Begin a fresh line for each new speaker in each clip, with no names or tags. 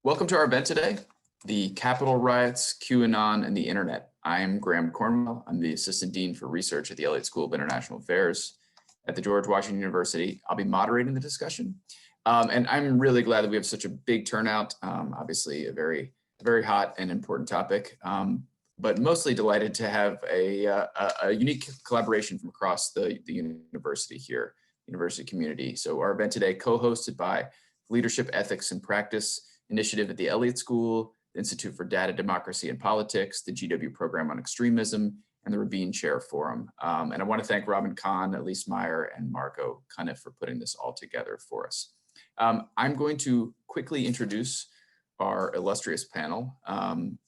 Welcome to our event today, the Capitol Riots, QAnon, and the Internet. I'm Graham Cornwell. I'm the Assistant Dean for Research at the Elliott School of International Affairs at the George Washington University. I'll be moderating the discussion. And I'm really glad that we have such a big turnout. Obviously, a very hot and important topic, but mostly delighted to have a unique collaboration from across the university here, university community. So our event today, co-hosted by Leadership, Ethics, and Practice Initiative at the Elliott School, the Institute for Data, Democracy, and Politics, the GW Program on Extremism, and the Rabin Chair Forum. And I want to thank Robin Kahn, Elise Meyer, and Marco Cunniff for putting this all together for us. I'm going to quickly introduce our illustrious panel,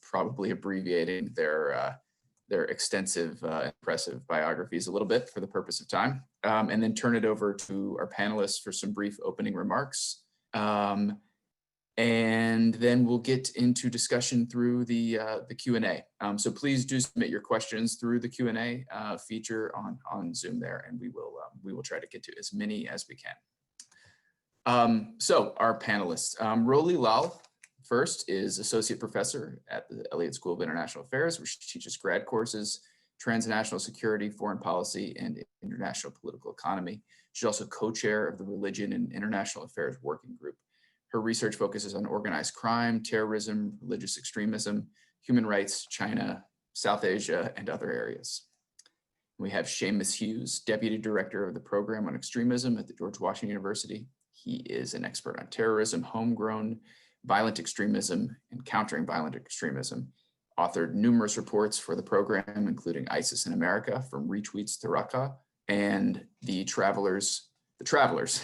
probably abbreviating their extensive, impressive biographies a little bit for the purpose of time, and then turn it over to our panelists for some brief opening remarks. And then we'll get into discussion through the Q&A. So please do submit your questions through the Q&A feature on Zoom there, and we will try to get to as many as we can. So our panelists, Rollie Lal first is Associate Professor at the Elliott School of International Affairs, where she teaches grad courses, Transnational Security, Foreign Policy, and International Political Economy. She's also co-chair of the Religion and International Affairs Working Group. Her research focuses on organized crime, terrorism, religious extremism, human rights, China, South Asia, and other areas. We have Seamus Hughes, Deputy Director of the Program on Extremism at the George Washington University. He is an expert on terrorism, homegrown, violent extremism, and countering violent extremism. Authored numerous reports for the program, including ISIS in America, from retweets to Raqqa, and the Travelers,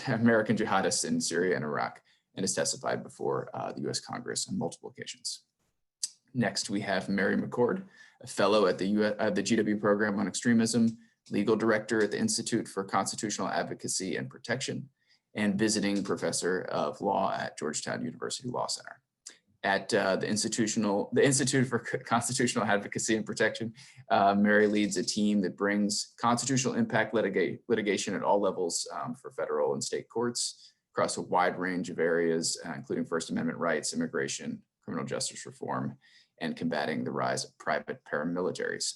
American jihadists in Syria and Iraq, and has testified before the US Congress on multiple occasions. Next, we have Mary McCord, a fellow at the GW Program on Extremism, legal director at the Institute for Constitutional Advocacy and Protection, and visiting professor of law at Georgetown University Law Center. At the Institute for Constitutional Advocacy and Protection, Mary leads a team that brings constitutional impact litigation at all levels for federal and state courts, across a wide range of areas, including First Amendment rights, immigration, criminal justice reform, and combating the rise of private paramilitaries.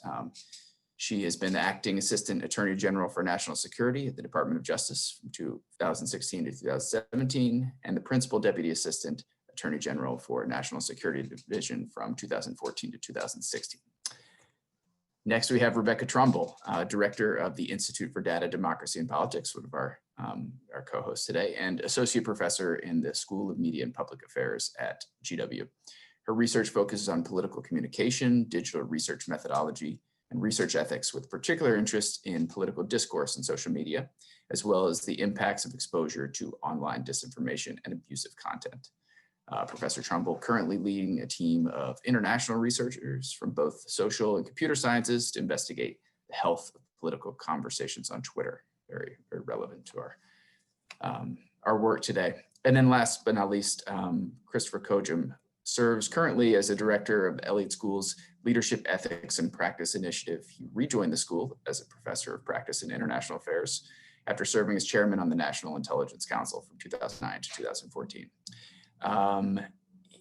She has been the Acting Assistant Attorney General for National Security at the Department of Justice from 2016 to 2017, and the Principal Deputy Assistant Attorney General for National Security Division from 2014 to 2016. Next, we have Rebekah Tromble, Director of the Institute for Data, Democracy, and Politics, one of our co-hosts today, and Associate Professor in the School of Media and Public Affairs at GW. Her research focuses on political communication, digital research methodology, and research ethics, with particular interest in political discourse and social media, as well as the impacts of exposure to online disinformation and abusive content. Professor Trumbull currently leading a team of international researchers from both social and computer sciences to investigate the health of political conversations on Twitter. Very relevant to our work today. And then last but not least, Christopher Kojum serves currently as a director of Elliott School's Leadership, Ethics, and Practice Initiative. He rejoined the school as a professor of practice in international affairs after serving as chairman on the National Intelligence Council from 2009 to 2014.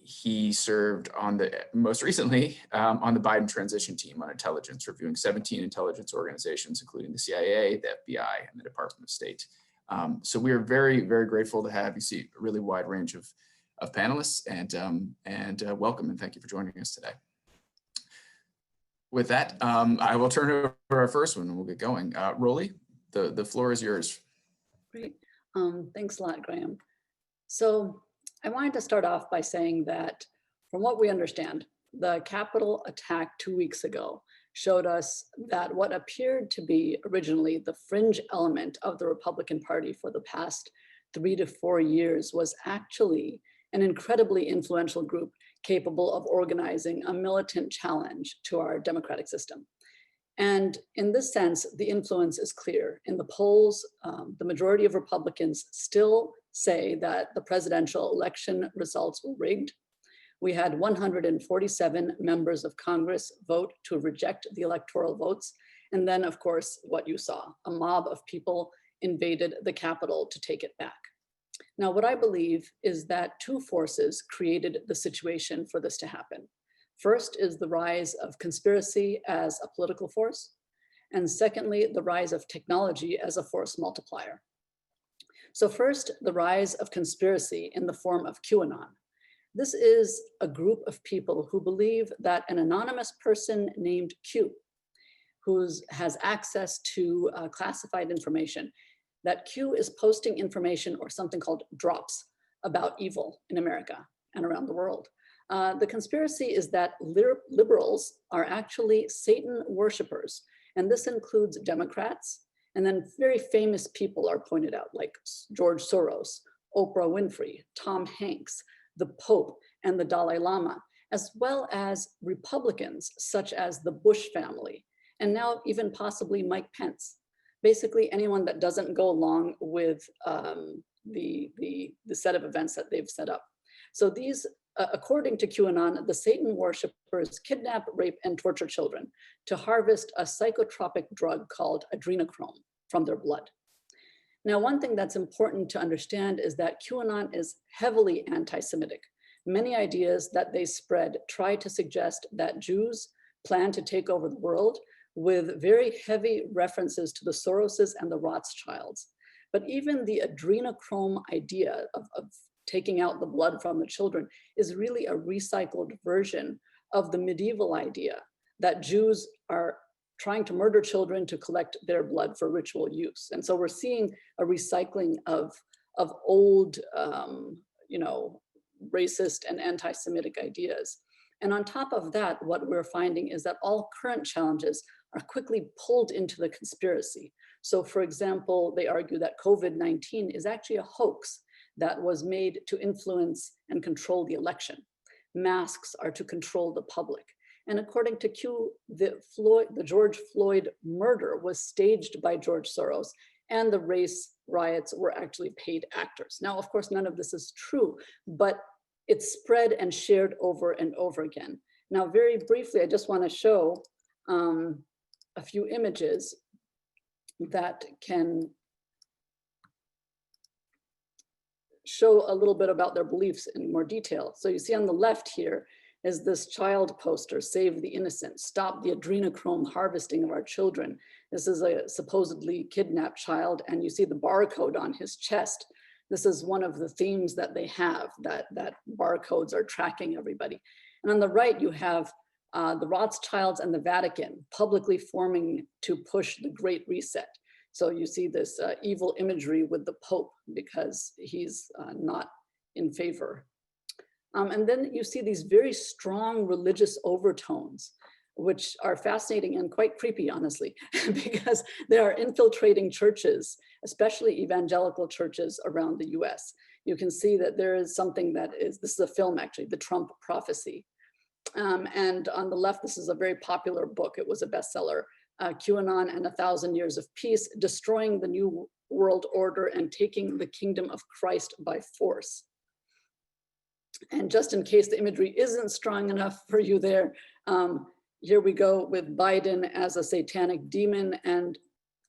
He served most recently on the Biden transition team on intelligence, reviewing 17 intelligence organizations, including the CIA, the FBI, and the Department of State. So we are very grateful to have you see a really wide range of panelists, and welcome and thank you for joining us today. With that, I will turn over our first one and we'll get going. Rollie, the floor is yours.
Great. Thanks a lot, Graham. So I wanted to start off by saying that from what we understand, the Capitol attack 2 weeks ago showed us that what appeared to be originally the fringe element of the Republican Party for the past 3 to 4 years was actually an incredibly influential group capable of organizing a militant challenge to our democratic system. And in this sense, the influence is clear. In the polls, the majority of Republicans still say that the presidential election results were rigged. We had 147 members of Congress vote to reject the electoral votes. And then, of course, what you saw, a mob of people invaded the Capitol to take it back. Now, what I believe is that two forces created the situation for this to happen. First is the rise of conspiracy as a political force, and secondly, the rise of technology as a force multiplier. So first, the rise of conspiracy in the form of QAnon. This is a group of people who believe that an anonymous person named Q, who has access to classified information, that Q is posting information or something called drops about evil in America and around the world. The conspiracy is that liberals are actually Satan worshipers, and this includes Democrats, and then very famous people are pointed out, like George Soros, Oprah Winfrey, Tom Hanks, the Pope, and the Dalai Lama, as well as Republicans such as the Bush family, and now even possibly Mike Pence. Basically anyone that doesn't go along with the set of events that they've set up. So these, according to QAnon, the Satan worshipers kidnap, rape, and torture children to harvest a psychotropic drug called adrenochrome from their blood. Now, one thing that's important to understand is that QAnon is heavily anti-Semitic. Many ideas that they spread try to suggest that Jews plan to take over the world, with very heavy references to the Soroses and the Rothschilds. But even the adrenochrome idea of taking out the blood from the children is really a recycled version of the medieval idea that Jews are trying to murder children to collect their blood for ritual use. And so we're seeing a recycling of old, racist and anti-Semitic ideas. And on top of that, what we're finding is that all current challenges are quickly pulled into the conspiracy. So for example, they argue that COVID-19 is actually a hoax that was made to influence and control the election. Masks are to control the public. And according to Q, the George Floyd murder was staged by George Soros, and the race riots were actually paid actors. Now, of course, none of this is true, but it's spread and shared over and over again. Now, very briefly, I just want to show a few images that can show a little bit about their beliefs in more detail. So you see on the left here is this child poster, Save the Innocent, Stop the Adrenochrome Harvesting of Our Children. This is a supposedly kidnapped child, and you see the barcode on his chest. This is one of the themes that they have, that barcodes are tracking everybody. And on the right, you have the Rothschilds and the Vatican publicly forming to push the Great Reset. So you see this evil imagery with the Pope because he's not in favor. And then you see these very strong religious overtones, which are fascinating and quite creepy, honestly, because they are infiltrating churches, especially evangelical churches around the US. You can see that there is something that is, this is a film actually, The Trump Prophecy. And on the left, this is a very popular book. It was a bestseller, QAnon and 1,000 Years of Peace, Destroying the New World Order and Taking the Kingdom of Christ by Force. And just in case the imagery isn't strong enough for you there, here we go with Biden as a satanic demon and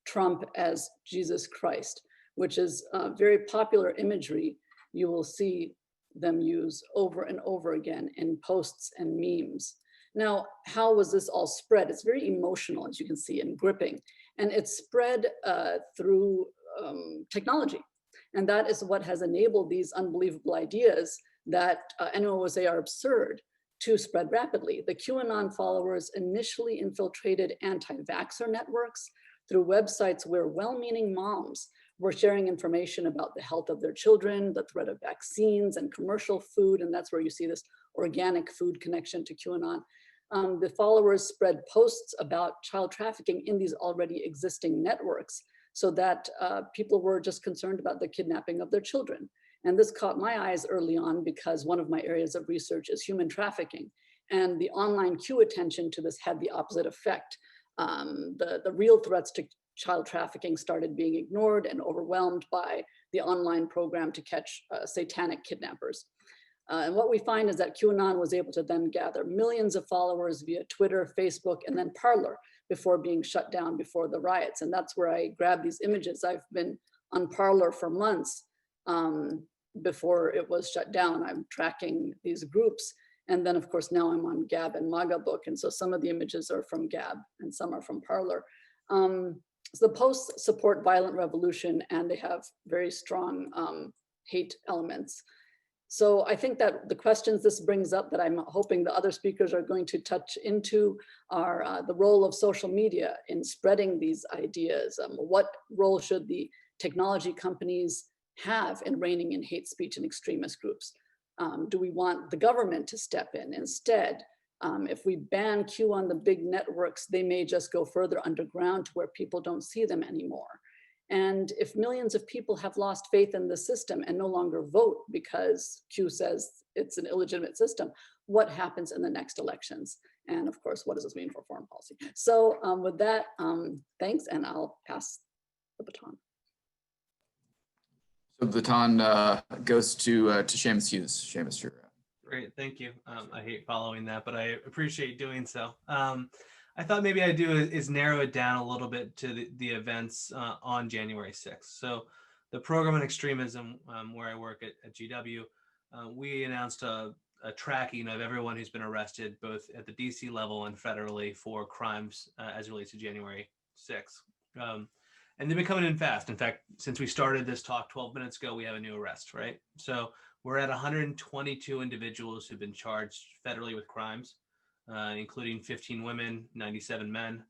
Trump as Jesus Christ, which is very popular imagery you will see them use over and over again in posts and memes. Now, how was this all spread? It's very emotional, as you can see, and gripping. And it's spread through technology. And that is what has enabled these unbelievable ideas that anyone would say are absurd to spread rapidly. The QAnon followers initially infiltrated anti-vaxxer networks through websites where well-meaning moms were sharing information about the health of their children, the threat of vaccines and commercial food, and that's where you see this organic food connection to QAnon. The followers spread posts about child trafficking in these already existing networks so that people were just concerned about the kidnapping of their children. And this caught my eyes early on because one of my areas of research is human trafficking. And the online Q attention to this had the opposite effect. The real threats to child trafficking started being ignored and overwhelmed by the online program to catch satanic kidnappers. And what we find is that QAnon was able to then gather millions of followers via Twitter, Facebook, and then Parler before being shut down before the riots. And that's where I grabbed these images. I've been on Parler for months before it was shut down. I'm tracking these groups. And then, of course, now I'm on Gab and MAGA book. And so some of the images are from Gab and some are from Parler. So the posts support violent revolution, and they have very strong hate elements. So I think that the questions this brings up that I'm hoping the other speakers are going to touch into are the role of social media in spreading these ideas. What role should the technology companies have in reining in hate speech and extremist groups? Do we want the government to step in instead? If we ban Q on the big networks, they may just go further underground to where people don't see them anymore. And if millions of people have lost faith in the system and no longer vote because Q says it's an illegitimate system, what happens in the next elections? And of course, what does this mean for foreign policy? So with that, thanks, and I'll pass the baton.
So the baton goes to Seamus Hughes. Seamus, you're
Great, thank you. I hate following that, but I appreciate doing so. I thought maybe I'd do is narrow it down a little bit to the events on January 6th. So the program on extremism, where I work at GW, we announced a tracking of everyone who's been arrested, both at the DC level and federally, for crimes as it relates to January 6th. And they've been coming in fast. In fact, since we started this talk 12 minutes ago, we have a new arrest, right? So we're at 122 individuals who've been charged federally with crimes, including 15 women, 97 men.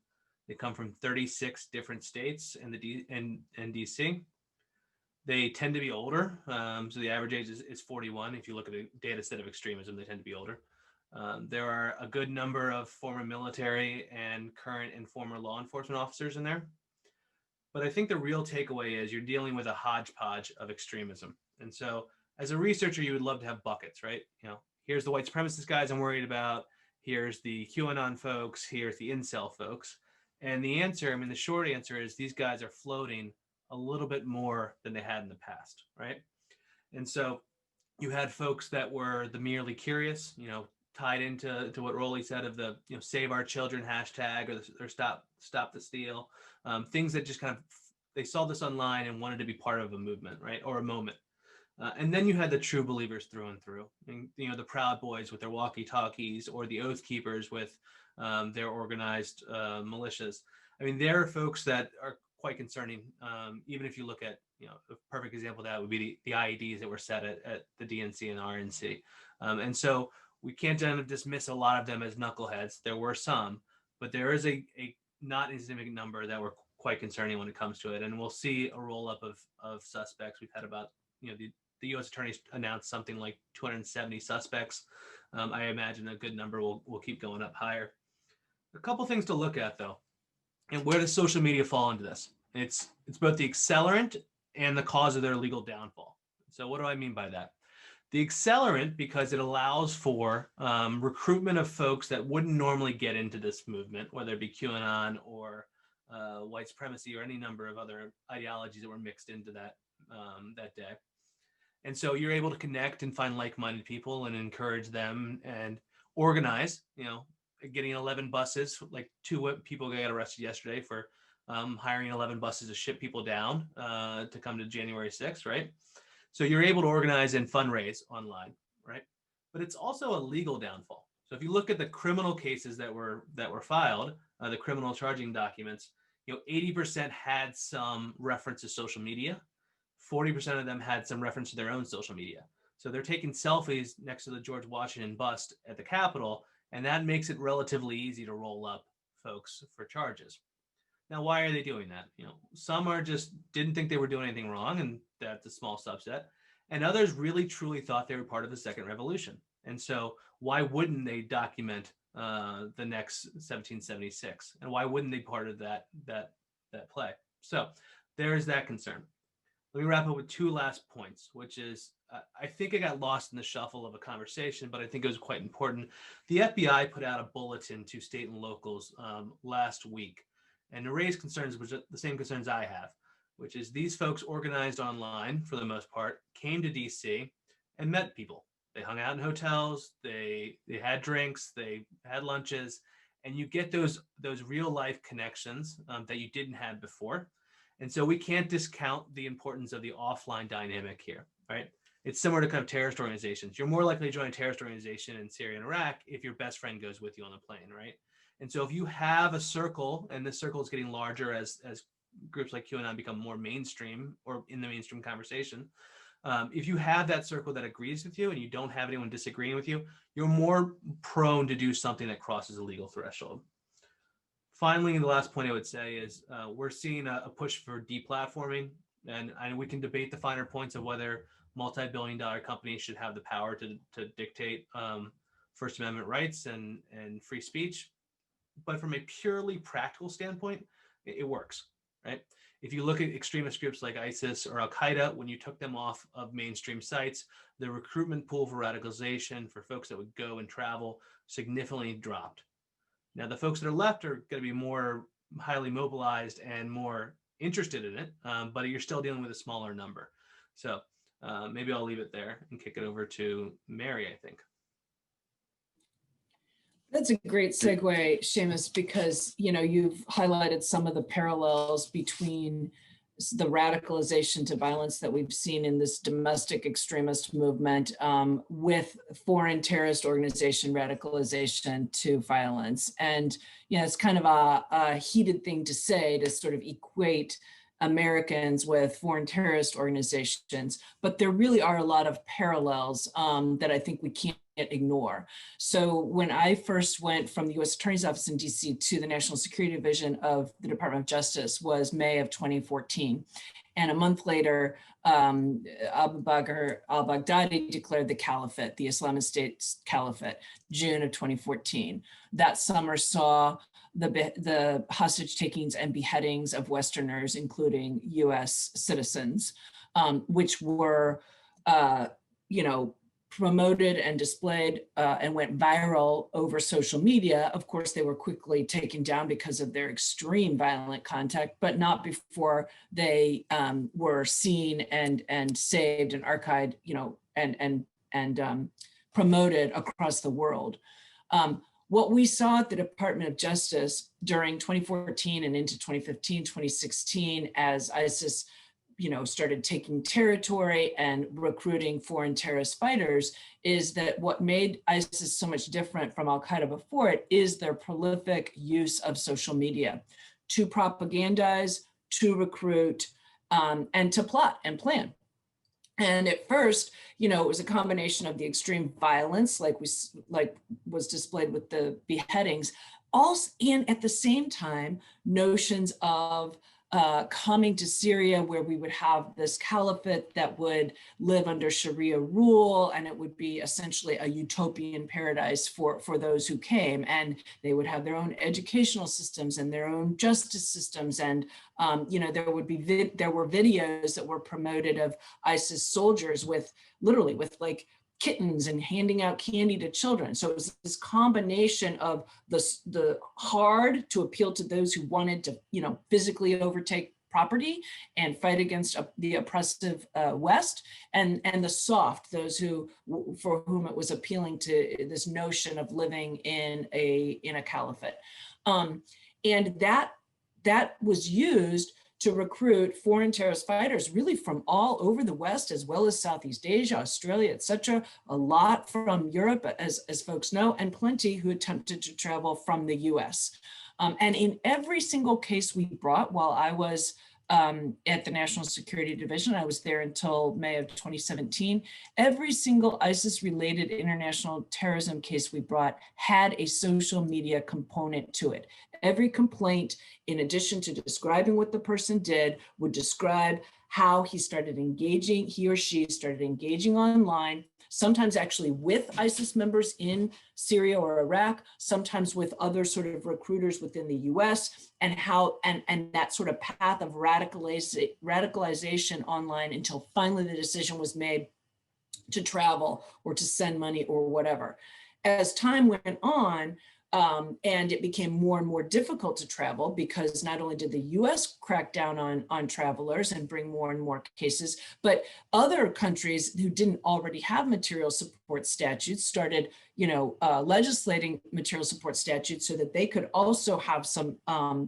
They come from 36 different states and DC. They tend to be older. So the average age is 41. If you look at the data set of extremism, they tend to be older. There are a good number of former military and current and former law enforcement officers in there. But I think the real takeaway is you're dealing with a hodgepodge of extremism. And so as a researcher, you would love to have buckets, right? You know, here's the white supremacist guys I'm worried about. Here's the QAnon folks. Here's the incel folks. And the answer, I mean, the short answer is these guys are floating a little bit more than they had in the past, right? And so you had folks that were the merely curious, you know, tied into what Rollie said of the, you know, save our children hashtag or stop the steal, things that just kind of, they saw this online and wanted to be part of a movement, right? Or a moment. And then you had the true believers through and through, and, you know, the Proud Boys with their walkie-talkies, or the Oath Keepers with their organized militias. I mean, there are folks that are quite concerning. Even if you look at, you know, a perfect example of that would be the IEDs that were set at the DNC and the RNC. And so we can't dismiss a lot of them as knuckleheads. There were some, but there is a not insignificant number that were quite concerning when it comes to it. And we'll see a roll-up of suspects. We've had about, you know, the U.S. attorneys announced something like 270 suspects. I imagine a good number will keep going up higher. A couple things to look at, though, and where does social media fall into this? It's both the accelerant and the cause of their legal downfall. So what do I mean by that? The accelerant, because it allows for recruitment of folks that wouldn't normally get into this movement, whether it be QAnon or white supremacy or any number of other ideologies that were mixed into that day. And so you're able to connect and find like-minded people and encourage them and organize, you know, getting 11 buses, like 2 people got arrested yesterday for hiring 11 buses to ship people down to come to January 6th, right? So you're able to organize and fundraise online, right? But it's also a legal downfall. So if you look at the criminal cases that were filed, the criminal charging documents, you know, 80% had some reference to social media. 40% of them had some reference to their own social media. So they're taking selfies next to the George Washington bust at the Capitol, and that makes it relatively easy to roll up folks for charges. Now, why are they doing that? You know, some are just didn't think they were doing anything wrong, and that's a small subset. And others really, truly thought they were part of the Second Revolution. And so why wouldn't they document the next 1776? And why wouldn't they be part of that play? So there's that concern. Let me wrap up with 2 last points, which is, I think I got lost in the shuffle of a conversation, but I think it was quite important. The FBI put out a bulletin to state and locals last week, and to raise concerns, which are the same concerns I have, which is these folks organized online, for the most part, came to DC and met people. They hung out in hotels, they had drinks, they had lunches, and you get those real life connections that you didn't have before. And so we can't discount the importance of the offline dynamic here, right? It's similar to kind of terrorist organizations. You're more likely to join a terrorist organization in Syria and Iraq if your best friend goes with you on the plane, right? And so if you have a circle, and this circle is getting larger as groups like QAnon become more mainstream or in the mainstream conversation, if you have that circle that agrees with you and you don't have anyone disagreeing with you, you're more prone to do something that crosses a legal threshold. Finally, the last point I would say is we're seeing a push for deplatforming, and we can debate the finer points of whether multi-billion-dollar companies should have the power to dictate First Amendment rights and free speech. But from a purely practical standpoint, it works, right? If you look at extremist groups like ISIS or Al-Qaeda, when you took them off of mainstream sites, the recruitment pool for radicalization for folks that would go and travel significantly dropped. Now, the folks that are left are going to be more highly mobilized and more interested in it, but you're still dealing with a smaller number. So maybe I'll leave it there and kick it over to Mary, I think.
That's a great segue, Seamus, because you've highlighted some of the parallels between the radicalization to violence that we've seen in this domestic extremist movement with foreign terrorist organization radicalization to violence. And it's kind of a heated thing to say, to sort of equate Americans with foreign terrorist organizations, but there really are a lot of parallels that I think we can't ignore. So when I first went from the U.S. Attorney's Office in DC to the National Security Division of the Department of Justice was May of 2014. And a month later, Abu Bakr al-Baghdadi declared the caliphate, the Islamic State's caliphate, June of 2014. That summer saw the hostage takings and beheadings of Westerners, including US citizens, which were, promoted and displayed and went viral over social media. Of course, they were quickly taken down because of their extreme violent content, but not before they were seen and saved and archived, and promoted across the world. What we saw at the Department of Justice during 2014 and into 2015, 2016, as ISIS started taking territory and recruiting foreign terrorist fighters, is that what made ISIS so much different from Al-Qaeda before it is their prolific use of social media to propagandize, to recruit, and to plot and plan. And at first, it was a combination of the extreme violence, like was displayed with the beheadings, also, and at the same time, notions of coming to Syria, where we would have this caliphate that would live under Sharia rule, and it would be essentially a utopian paradise for those who came, and they would have their own educational systems and their own justice systems, and there were videos that were promoted of ISIS soldiers with like kittens and handing out candy to children. So it was this combination of the hard to appeal to those who wanted to, physically overtake property and fight against the oppressive West, and the soft, those for whom it was appealing to this notion of living in a caliphate. And that was used to recruit foreign terrorist fighters really from all over the West, as well as Southeast Asia, Australia, etc. A lot from Europe, as folks know, and plenty who attempted to travel from the US. And in every single case we brought, while I was at the National Security Division, I was there until May of 2017, every single ISIS-related international terrorism case we brought had a social media component to it. Every complaint, in addition to describing what the person did, would describe how he or she started engaging online, sometimes actually with ISIS members in Syria or Iraq, sometimes with other sort of recruiters within the US, and how and that sort of path of radicalization online until finally the decision was made to travel or to send money or whatever. As time went on, and it became more and more difficult to travel, because not only did the US crack down on travelers and bring more and more cases, but other countries who didn't already have material support statutes started, legislating material support statutes so that they could also have some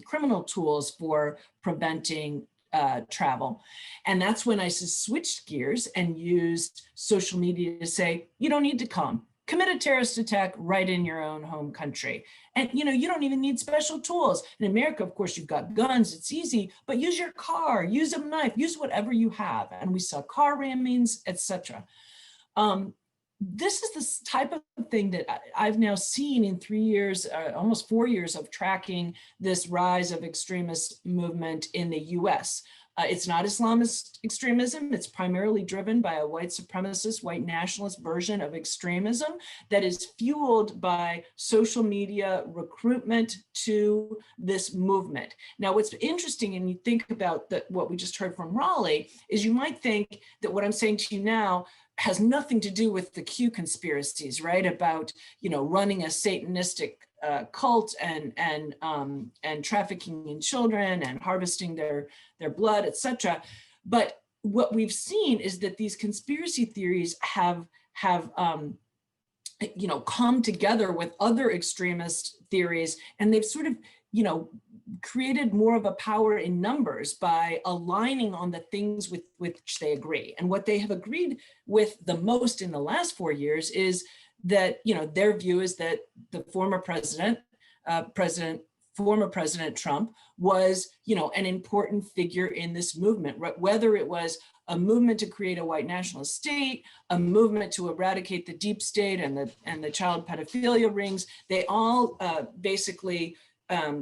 criminal tools for preventing travel. And that's when ISIS switched gears and used social media to say, you don't need to come. Commit a terrorist attack right in your own home country. And you don't even need special tools. In America, of course, you've got guns, it's easy, but use your car, use a knife, use whatever you have. And we saw car rammings, etc. This is the type of thing that I've now seen in 3 years, almost 4 years of tracking this rise of extremist movement in the US. It's not Islamist extremism. It's primarily driven by a white supremacist, white nationalist version of extremism that is fueled by social media recruitment to this movement. Now, what's interesting, and you think about what we just heard from Rollie, is you might think that what I'm saying to you now has nothing to do with the Q conspiracies, right? About, running a Satanistic cult and trafficking in children and harvesting their blood, etc. But what we've seen is that these conspiracy theories have come together with other extremist theories, and they've sort of created more of a power in numbers by aligning on the things with which they agree. And what they have agreed with the most in the last 4 years is that, their view is that the former president Trump was, an important figure in this movement, whether it was a movement to create a white nationalist state, a movement to eradicate the deep state and the child pedophilia rings. They all basically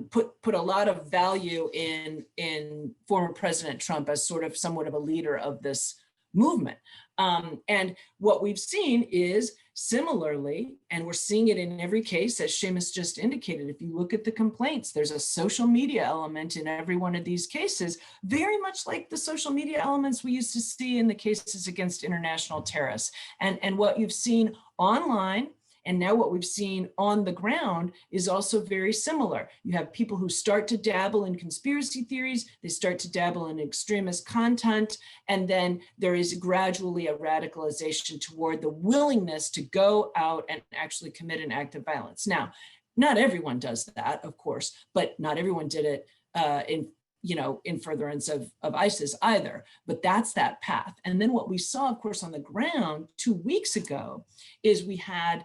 put a lot of value in former President Trump as somewhat of a leader of this movement. And what we've seen is similarly, and we're seeing it in every case, as Seamus just indicated, if you look at the complaints, there's a social media element in every one of these cases, very much like the social media elements we used to see in the cases against international terrorists. And what you've seen online, and now what we've seen on the ground, is also very similar. You have people who start to dabble in conspiracy theories, they start to dabble in extremist content, and then there is gradually a radicalization toward the willingness to go out and actually commit an act of violence. Now, not everyone does that, of course, but not everyone did it in furtherance of ISIS either, but that's that path. And then what we saw, of course, on the ground 2 weeks ago is we had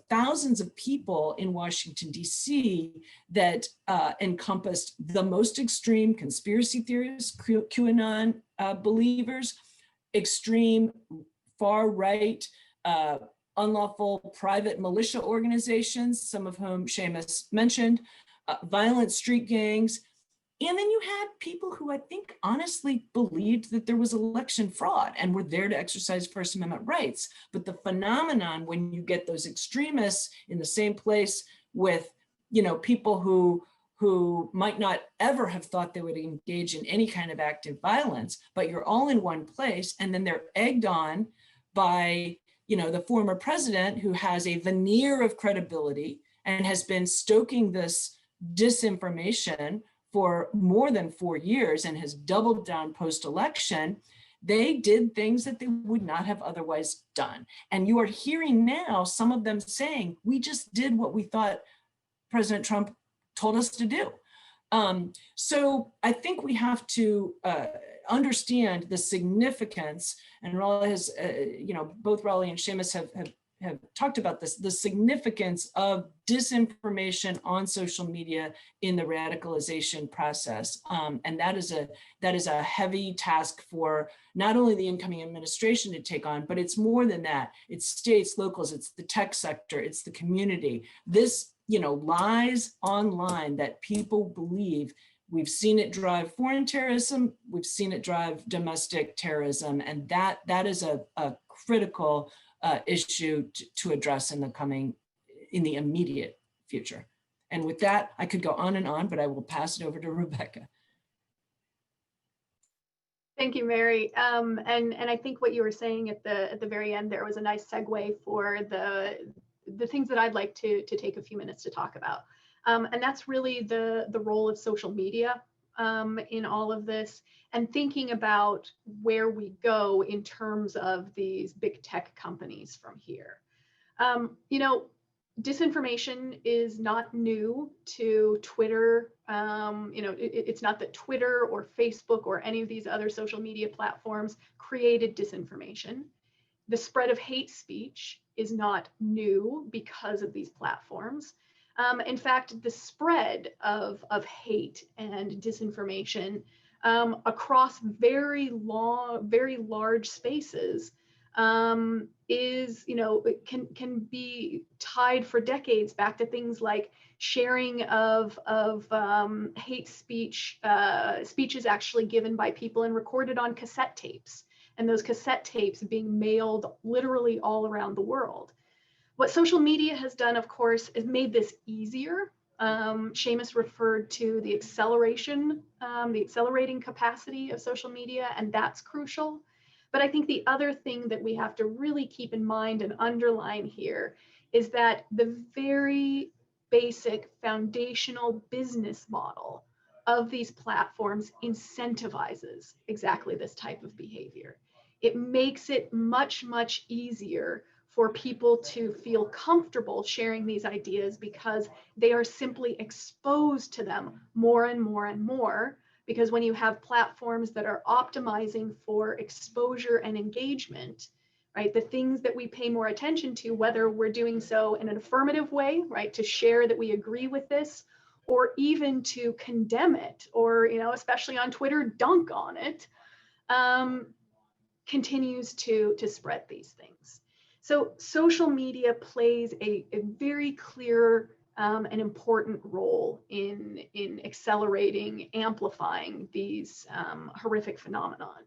thousands of people in Washington, D.C. that encompassed the most extreme conspiracy theorists, QAnon believers, extreme far-right, unlawful private militia organizations, some of whom Seamus mentioned, violent street gangs. And then you had people who I think honestly believed that there was election fraud and were there to exercise First Amendment rights. But the phenomenon when you get those extremists in the same place with, people who might not ever have thought they would engage in any kind of active violence, but you're all in one place, and then they're egged on by, the former president who has a veneer of credibility and has been stoking this disinformation for more than 4 years and has doubled down post-election. They did things that they would not have otherwise done. And you are hearing now some of them saying, we just did what we thought President Trump told us to do. So I think we have to understand the significance, and Rollie has, both Rollie and Seamus have talked about this, the significance of disinformation on social media in the radicalization process. And that is a heavy task for not only the incoming administration to take on, but it's more than that. It's states, locals, it's the tech sector, it's the community. This, lies online that people believe. We've seen it drive foreign terrorism, we've seen it drive domestic terrorism, and that is a critical issue to address in the immediate future. And with that, I could go on and on, but I will pass it over to Rebekah.
Thank you, Mary. And I think what you were saying at the very end there was a nice segue for the things that I'd like to take a few minutes to talk about. And that's really the role of social media in all of this, and thinking about where we go in terms of these big tech companies from here. Disinformation is not new to Twitter. It's not that Twitter or Facebook or any of these other social media platforms created disinformation. The spread of hate speech is not new because of these platforms. In fact, the spread of hate and disinformation across very large spaces is, it can be tied for decades back to things like sharing of hate speech, speeches actually given by people and recorded on cassette tapes, and those cassette tapes being mailed literally all around the world. What social media has done, of course, is made this easier. Seamus referred to the accelerating capacity of social media, and that's crucial. But I think the other thing that we have to really keep in mind and underline here is that the very basic foundational business model of these platforms incentivizes exactly this type of behavior. It makes it much, much easier for people to feel comfortable sharing these ideas because they are simply exposed to them more and more and more. Because when you have platforms that are optimizing for exposure and engagement, right, the things that we pay more attention to, whether we're doing so in an affirmative way, right, to share that we agree with this, or even to condemn it, or, especially on Twitter, dunk on it, continues to spread these things. So social media plays a very clear an important role in accelerating, amplifying these horrific phenomenon.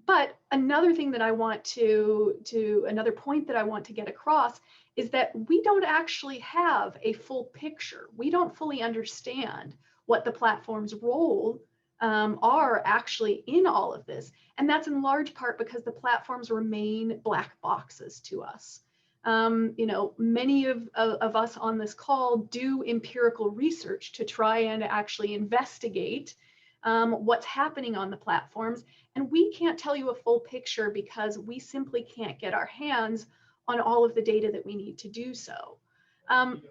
But another thing that I want another point that I want to get across is that we don't actually have a full picture. We don't fully understand what the platform's role are actually in all of this. And that's in large part because the platforms remain black boxes to us. Many of us on this call do empirical research to try and actually investigate what's happening on the platforms. And we can't tell you a full picture because we simply can't get our hands on all of the data that we need to do so.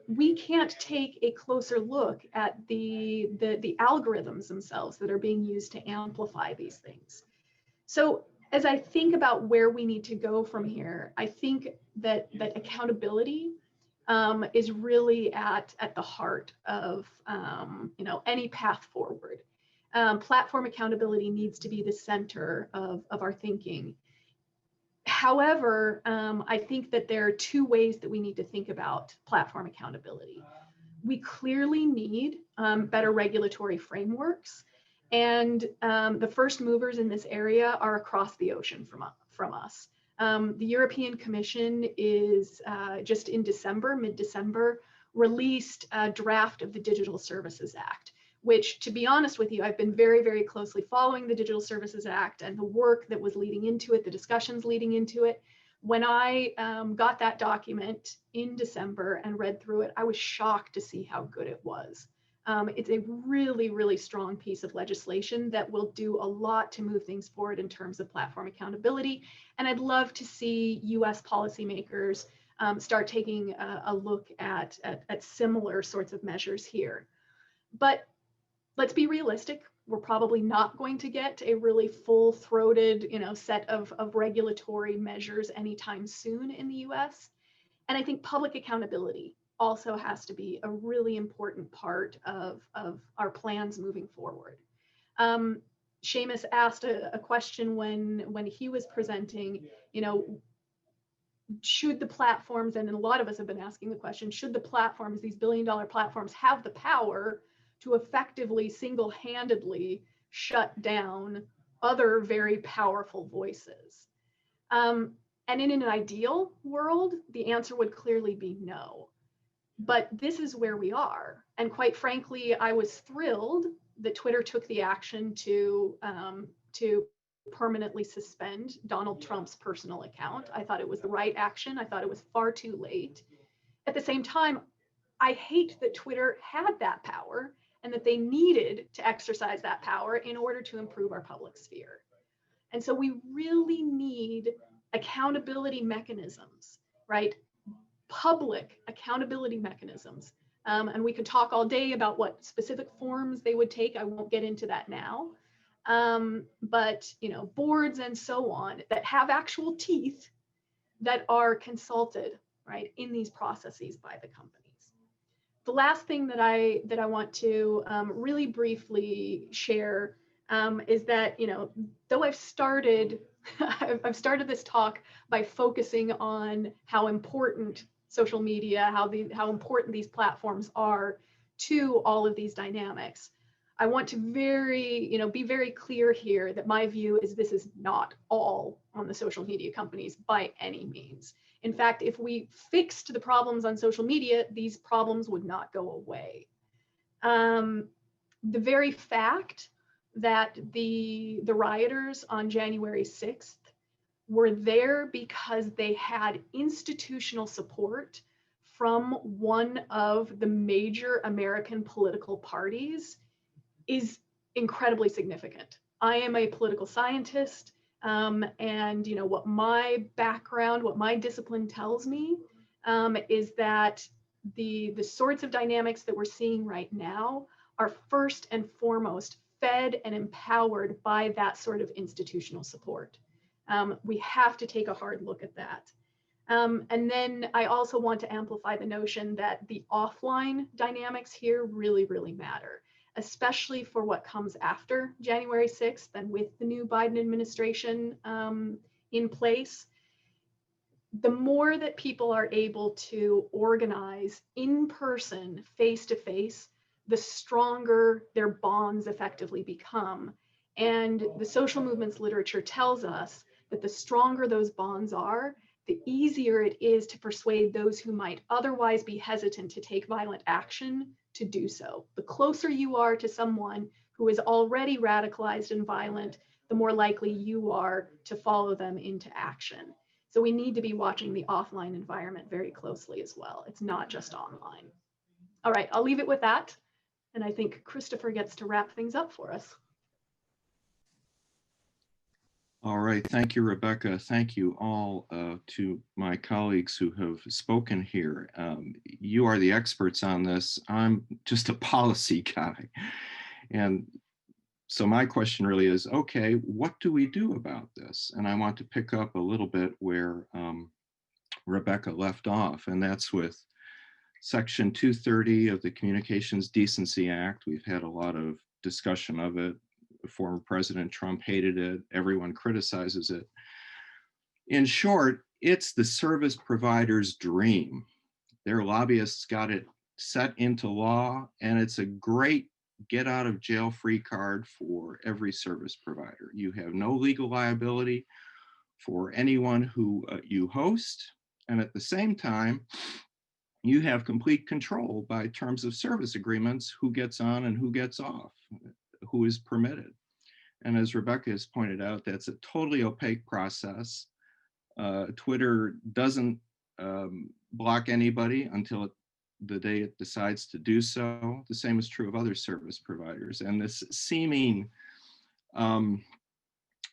We can't take a closer look at the algorithms themselves that are being used to amplify these things. So as I think about where we need to go from here, I think that accountability is really at the heart of any path forward. Platform accountability needs to be the center of our thinking. However, I think that there are two ways that we need to think about platform accountability. We clearly need better regulatory frameworks. And the first movers in this area are across the ocean from us. The European Commission is just in December, mid-December, released a draft of the Digital Services Act, which, to be honest with you, I've been very, very closely following the Digital Services Act and the work that was leading into it, the discussions leading into it. When I got that document in December and read through it, I was shocked to see how good it was. It's a really, really strong piece of legislation that will do a lot to move things forward in terms of platform accountability. And I'd love to see US policymakers start taking a look at similar sorts of measures here. But let's be realistic. We're probably not going to get a really full-throated, set of regulatory measures anytime soon in the US. And I think public accountability also has to be a really important part of our plans moving forward. Seamus asked a question when he was presenting, should the platforms, and a lot of us have been asking the question, should the platforms, these billion-dollar platforms, have the power to effectively, single-handedly shut down other very powerful voices? And in an ideal world, the answer would clearly be no. But this is where we are. And quite frankly, I was thrilled that Twitter took the action to permanently suspend Donald Trump's personal account. I thought it was the right action. I thought it was far too late. At the same time, I hate that Twitter had that power and that they needed to exercise that power in order to improve our public sphere. And so we really need accountability mechanisms, right? public accountability mechanisms. And we could talk all day about what specific forms they would take. I won't get into that now. But boards and so on that have actual teeth that are consulted, right, in these processes by the companies. The last thing that I want to really briefly share is that, though I've started this talk by focusing on how important social media, how important these platforms are to all of these dynamics, I want to be very clear here that my view is this is not all on the social media companies by any means. In fact, if we fixed the problems on social media, these problems would not go away. The very fact that the rioters on January 6th were there because they had institutional support from one of the major American political parties is incredibly significant. I am a political scientist, and what my background, what my discipline tells me is that the sorts of dynamics that we're seeing right now are first and foremost fed and empowered by that sort of institutional support. We have to take a hard look at that. And then I also want to amplify the notion that the offline dynamics here really, really matter, especially for what comes after January 6th and with the new Biden administration in place. The more that people are able to organize in person, face to face, the stronger their bonds effectively become. And the social movements literature tells us that the stronger those bonds are, the easier it is to persuade those who might otherwise be hesitant to take violent action to do so. The closer you are to someone who is already radicalized and violent, the more likely you are to follow them into action. So we need to be watching the offline environment very closely as well. It's not just online. All right, I'll leave it with that. And I think Christopher gets to wrap things up for us.
All right, thank you, Rebekah. Thank you all to my colleagues who have spoken here. You are the experts on this. I'm just a policy guy. And so my question really is, okay, what do we do about this? And I want to pick up a little bit where Rebekah left off, and that's with Section 230 of the Communications Decency Act. We've had a lot of discussion of it. Former President Trump hated it. Everyone criticizes it. In short, it's the service provider's dream. Their lobbyists got it set into law, and it's a great get out of jail free card for every service provider. You have no legal liability for anyone who you host, and at the same time, you have complete control by terms of service agreements who gets on and who gets off, who is permitted. And as Rebekah has pointed out, that's a totally opaque process. Twitter doesn't block anybody until the day it decides to do so. The same is true of other service providers. And this seeming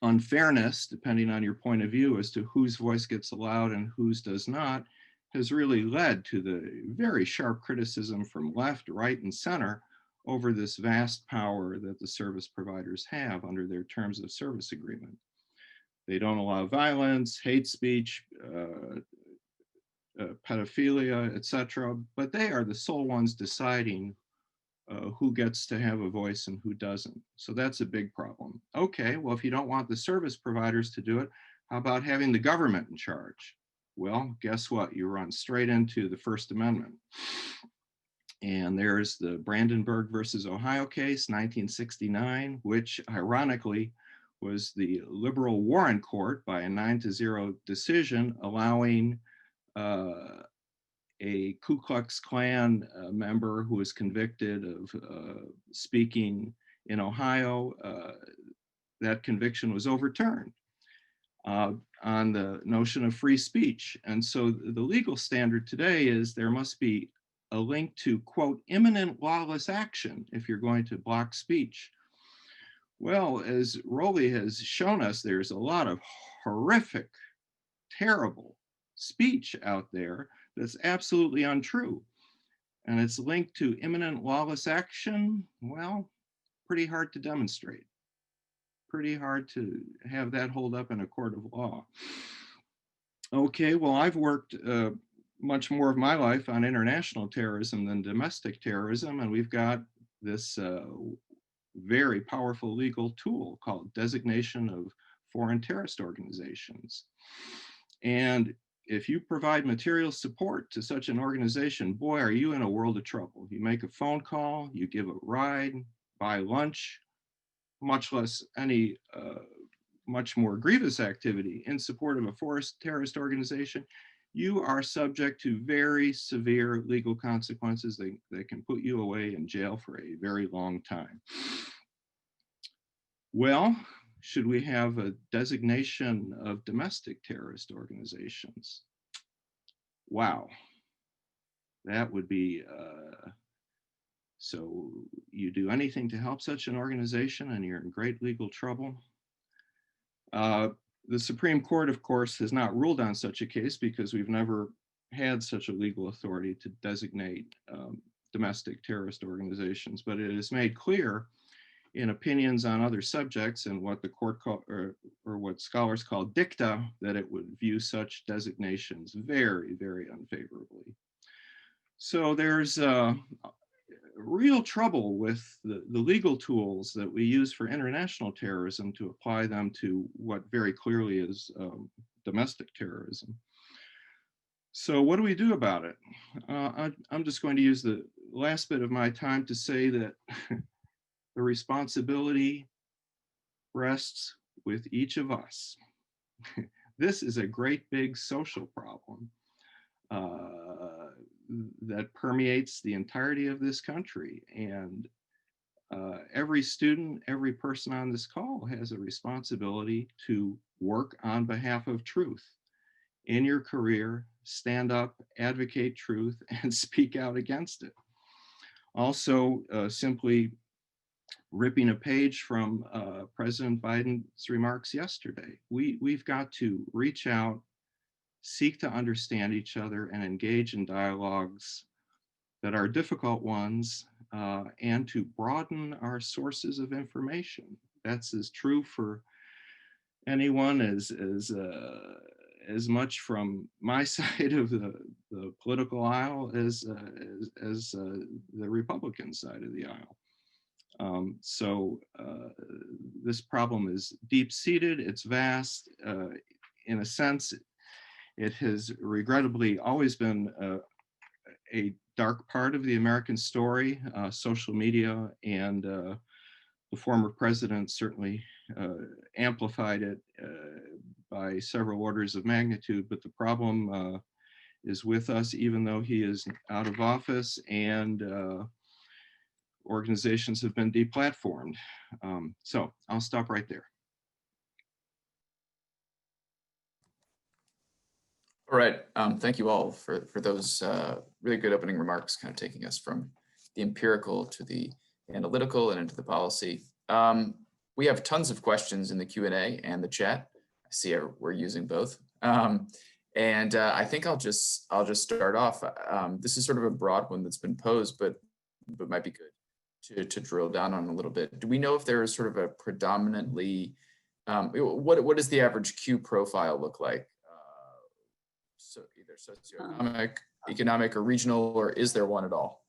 unfairness, depending on your point of view as to whose voice gets allowed and whose does not, has really led to the very sharp criticism from left, right, and center over this vast power that the service providers have under their terms of service agreement. They don't allow violence, hate speech, pedophilia, etc., but they are the sole ones deciding who gets to have a voice and who doesn't. So that's a big problem. Okay, well, if you don't want the service providers to do it, how about having the government in charge? Well, guess what? You run straight into the First Amendment. And there's the Brandenburg versus Ohio case, 1969, which ironically was the liberal Warren Court by a 9-0 decision allowing a Ku Klux Klan member who was convicted of speaking in Ohio. That conviction was overturned on the notion of free speech. And so the legal standard today is there must be a link to, quote, imminent lawless action if you're going to block speech. Well, as Rollie has shown us, there's a lot of horrific, terrible speech out there that's absolutely untrue. And it's linked to imminent lawless action. Well, pretty hard to demonstrate. Pretty hard to have that hold up in a court of law. Okay, well, I've worked much more of my life on international terrorism than domestic terrorism, and we've got this very powerful legal tool called Designation of Foreign Terrorist Organizations. And if you provide material support to such an organization, boy, are you in a world of trouble. You make a phone call, you give a ride, buy lunch, much less any much more grievous activity in support of a terrorist organization, you are subject to very severe legal consequences. They can put you away in jail for a very long time. Well, should we have a designation of domestic terrorist organizations? Wow, that would be, so you do anything to help such an organization and you're in great legal trouble. The Supreme Court, of course, has not ruled on such a case because we've never had such a legal authority to designate domestic terrorist organizations, but it is made clear in opinions on other subjects and what the court call, or what scholars call dicta, that it would view such designations very, very unfavorably. So there's real trouble with the legal tools that we use for international terrorism to apply them to what very clearly is domestic terrorism. So what do we do about it? I'm just going to use the last bit of my time to say that the responsibility rests with each of us. This is a great big social problem that permeates the entirety of this country. And every student, every person on this call has a responsibility to work on behalf of truth. In your career, stand up, advocate truth, and speak out against it. Also, simply ripping a page from President Biden's remarks yesterday, we've got to reach out, seek to understand each other, and engage in dialogues that are difficult ones, and to broaden our sources of information. That's as true for anyone as much from my side of the political aisle as the Republican side of the aisle. So this problem is deep-seated, it's vast. In a sense, it has regrettably always been a dark part of the American story. Social media and the former president certainly amplified it by several orders of magnitude, but the problem is with us even though he is out of office, and organizations have been deplatformed. So I'll stop right there.
All right, thank you all for those really good opening remarks, kind of taking us from the empirical to the analytical and into the policy. We have tons of questions in the Q&A and the chat. I see we're using both. And I think I'll just start off. This is sort of a broad one that's been posed, but might be good to drill down on a little bit. Do we know if there is sort of a predominantly, what does the average Q profile look like? So either socioeconomic, economic, or regional, or is there one at all?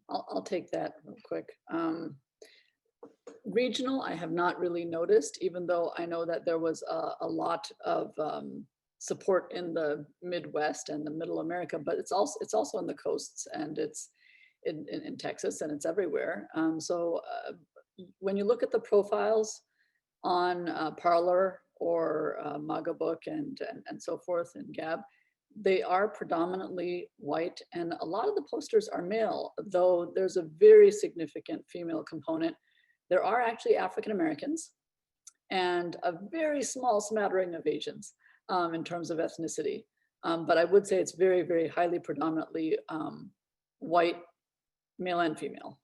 I'll take that real quick. Regional, I have not really noticed, even though I know that there was a lot of support in the Midwest and the Middle America, but it's also in the coasts, and it's in Texas, and it's everywhere. So when you look at the profiles on Parler or Magabook and so forth, and Gab, they are predominantly white, and a lot of the posters are male, though there's a very significant female component. There are actually African Americans and a very small smattering of Asians in terms of ethnicity. But I would say it's very, very highly predominantly white, male and female,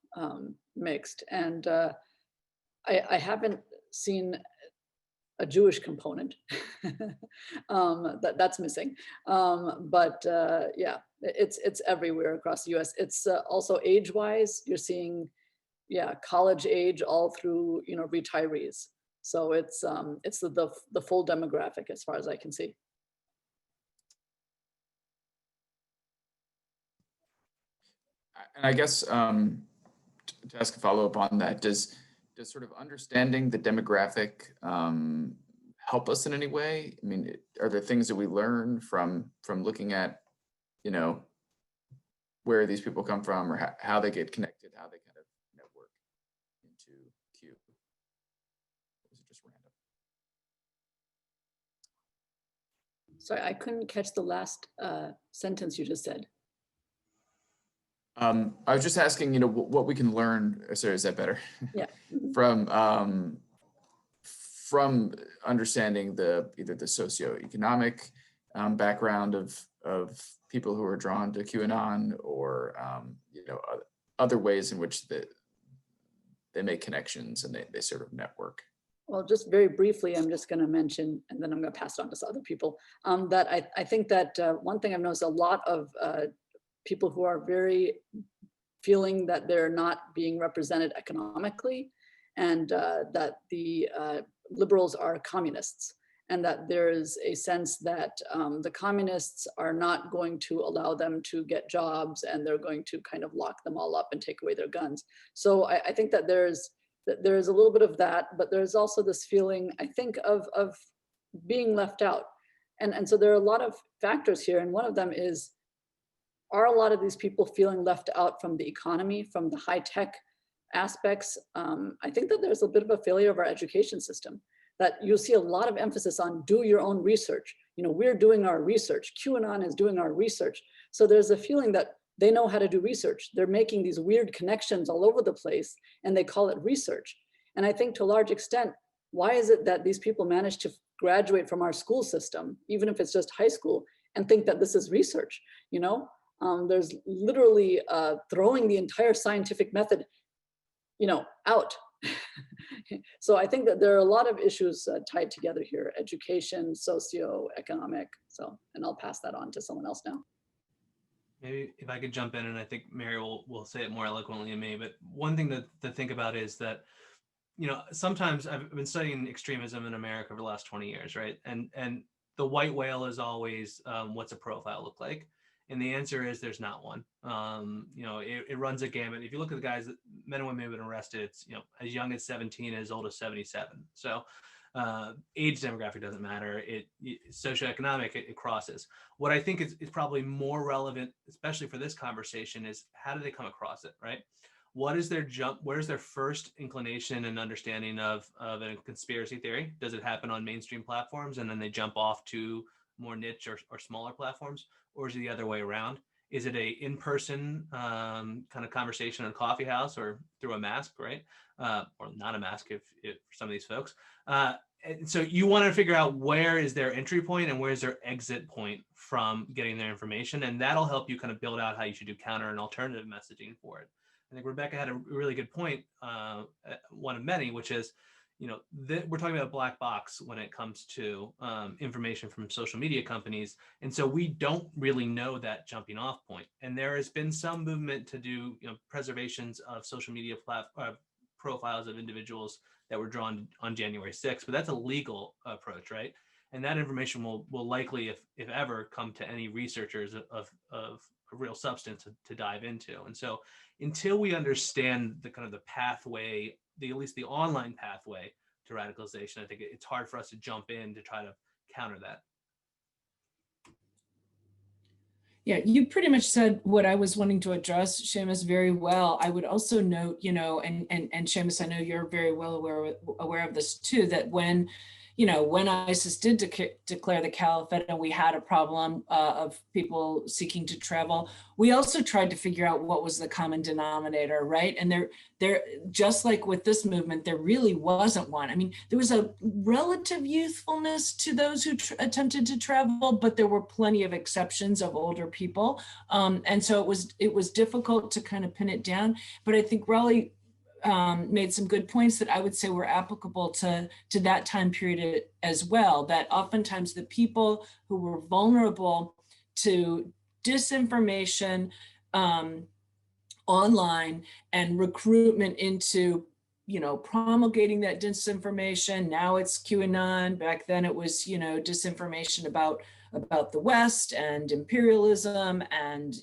mixed. And I haven't seen a Jewish component that's missing. Yeah, it's everywhere across the US. It's also age-wise, you're seeing, yeah, college age all through, you know, retirees. So it's the full demographic as far as I can see.
And I guess to ask a follow-up on that, does sort of understanding the demographic help us in any way? I mean, are there things that we learn from looking at, you know, where these people come from, or how they get connected, how they kind of network into Q? Or is it just random?
Sorry, I couldn't catch the last sentence you just said.
I was just asking, you know, what we can learn. Sorry, is that better?
Yeah.
From understanding either the socioeconomic background of people who are drawn to QAnon, or you know, other ways in which they make connections and they sort of network.
Well, just very briefly, I'm just going to mention, and then I'm going to pass it on to other people, that I think that one thing I've noticed, a lot of people who are very feeling that they're not being represented economically, and that the liberals are communists, and that there is a sense that the communists are not going to allow them to get jobs, and they're going to kind of lock them all up and take away their guns. So I think that there's a little bit of that, but there's also this feeling, I think, of being left out. And so there are a lot of factors here, and one of them is, are a lot of these people feeling left out from the economy, from the high-tech aspects? I think that there's a bit of a failure of our education system, that you'll see a lot of emphasis on do your own research. You know, we're doing our research. QAnon is doing our research. So there's a feeling that they know how to do research. They're making these weird connections all over the place, and they call it research. And I think to a large extent, why is it that these people manage to graduate from our school system, even if it's just high school, and think that this is research, you know? There's literally throwing the entire scientific method, you know, out. So I think that there are a lot of issues tied together here: education, socioeconomic. So, and I'll pass that on to someone else now.
Maybe if I could jump in, and I think Mary will say it more eloquently than me, but one thing to think about is that, you know, sometimes I've been studying extremism in America for the last 20 years, right? And the white whale is always, what's a profile look like? And the answer is there's not one. You know, it runs a gamut. If you look at the guys, men and women who have been arrested, it's, you know, as young as 17, as old as 77. So age demographic doesn't matter. Socioeconomic, it crosses. What I think is probably more relevant, especially for this conversation, is how do they come across it, right? What is their where's their first inclination and understanding of a conspiracy theory? Does it happen on mainstream platforms and then they jump off to more niche or smaller platforms? Or is it the other way around? Is it a in-person kind of conversation in a coffee house or through a mask, right? Or not a mask if for some of these folks. And so you want to figure out where is their entry point and where's their exit point from getting their information. And that'll help you kind of build out how you should do counter and alternative messaging for it. I think Rebekah had a really good point, one of many, which is, you know, we're talking about a black box when it comes to information from social media companies. And so we don't really know that jumping off point. And there has been some movement to do, you know, preservations of social media profiles of individuals that were drawn on January 6th, but that's a legal approach, right? And that information will likely, if ever, come to any researchers of real substance to dive into. And so until we understand the kind of the pathway, at least the online pathway to radicalization, I think it's hard for us to jump in to try to counter that.
Yeah, you pretty much said what I was wanting to address, Seamus, very well. I would also note, you know, and Seamus, I know you're very well aware of this too, that when ISIS did declare the caliphate and we had a problem of people seeking to travel, we also tried to figure out what was the common denominator, right? And there, just like with this movement, there really wasn't one. I mean, there was a relative youthfulness to those who attempted to travel, but there were plenty of exceptions of older people. And so it was difficult to kind of pin it down. But I think Rollie made some good points that I would say were applicable to that time period as well, that oftentimes the people who were vulnerable to disinformation online and recruitment into, promulgating that disinformation. Now it's QAnon. Back then it was, disinformation about the West and imperialism and,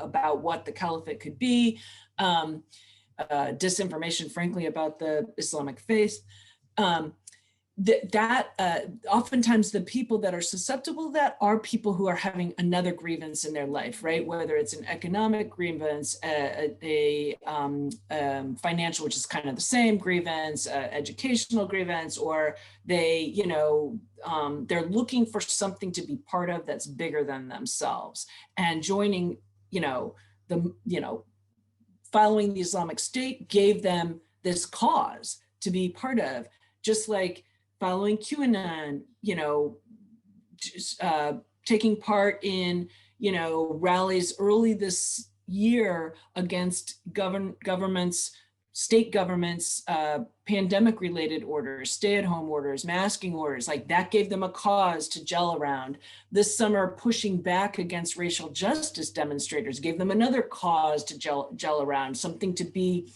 about what the caliphate could be. Disinformation, frankly, about the Islamic faith. Oftentimes the people that are susceptible to that are people who are having another grievance in their life, right? Whether it's an economic grievance, a financial, which is kind of the same grievance, educational grievance, or they, they're looking for something to be part of that's bigger than themselves, and joining, following the Islamic State gave them this cause to be part of, just like following QAnon, taking part in, rallies early this year against governments, state governments, pandemic-related orders, stay-at-home orders, masking orders, like that gave them a cause to gel around. This summer, pushing back against racial justice demonstrators gave them another cause to gel around, somebody to be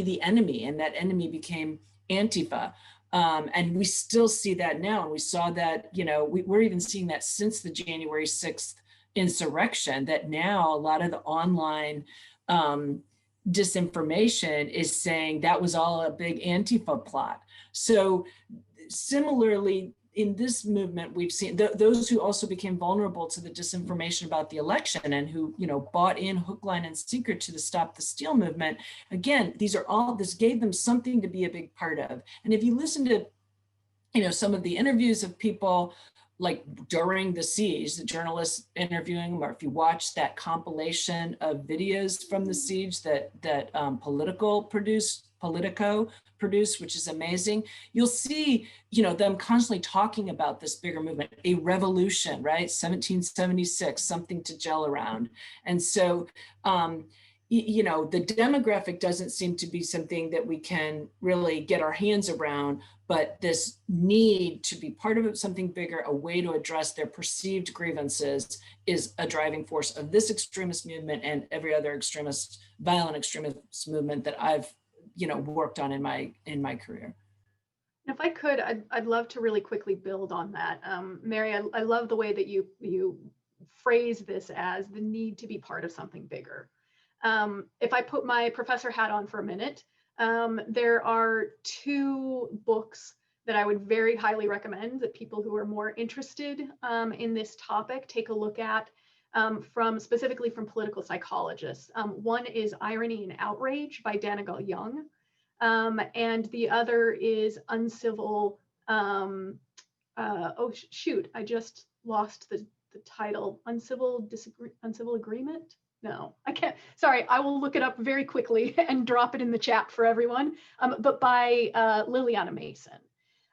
the enemy, and that enemy became Antifa. And we still see that now. And we saw that, we're even seeing that since the January 6th insurrection, that now a lot of the online disinformation is saying that was all a big Antifa plot. So similarly, in this movement, we've seen those who also became vulnerable to the disinformation about the election and who, bought in hook, line, and sinker to the Stop the Steal movement. Again, this gave them something to be a big part of. And if you listen to, some of the interviews of people like during the siege, the journalists interviewing them, or if you watch that compilation of videos from the siege that Politico produced, which is amazing, you'll see, them constantly talking about this bigger movement, a revolution, right? 1776, something to gel around. And so, the demographic doesn't seem to be something that we can really get our hands around, but this need to be part of something bigger, a way to address their perceived grievances, is a driving force of this extremist movement and every other violent extremist movement that I've worked on in my career.
If I could, I'd love to really quickly build on that. Mary, I love the way that you phrase this as the need to be part of something bigger. If I put my professor hat on for a minute, there are two books that I would very highly recommend that people who are more interested in this topic take a look at, specifically from political psychologists. One is Irony and Outrage by Danigal Young, and the other is Uncivil, I just lost the title, Uncivil Agreement? No, I can't. Sorry, I will look it up very quickly and drop it in the chat for everyone. But by Liliana Mason.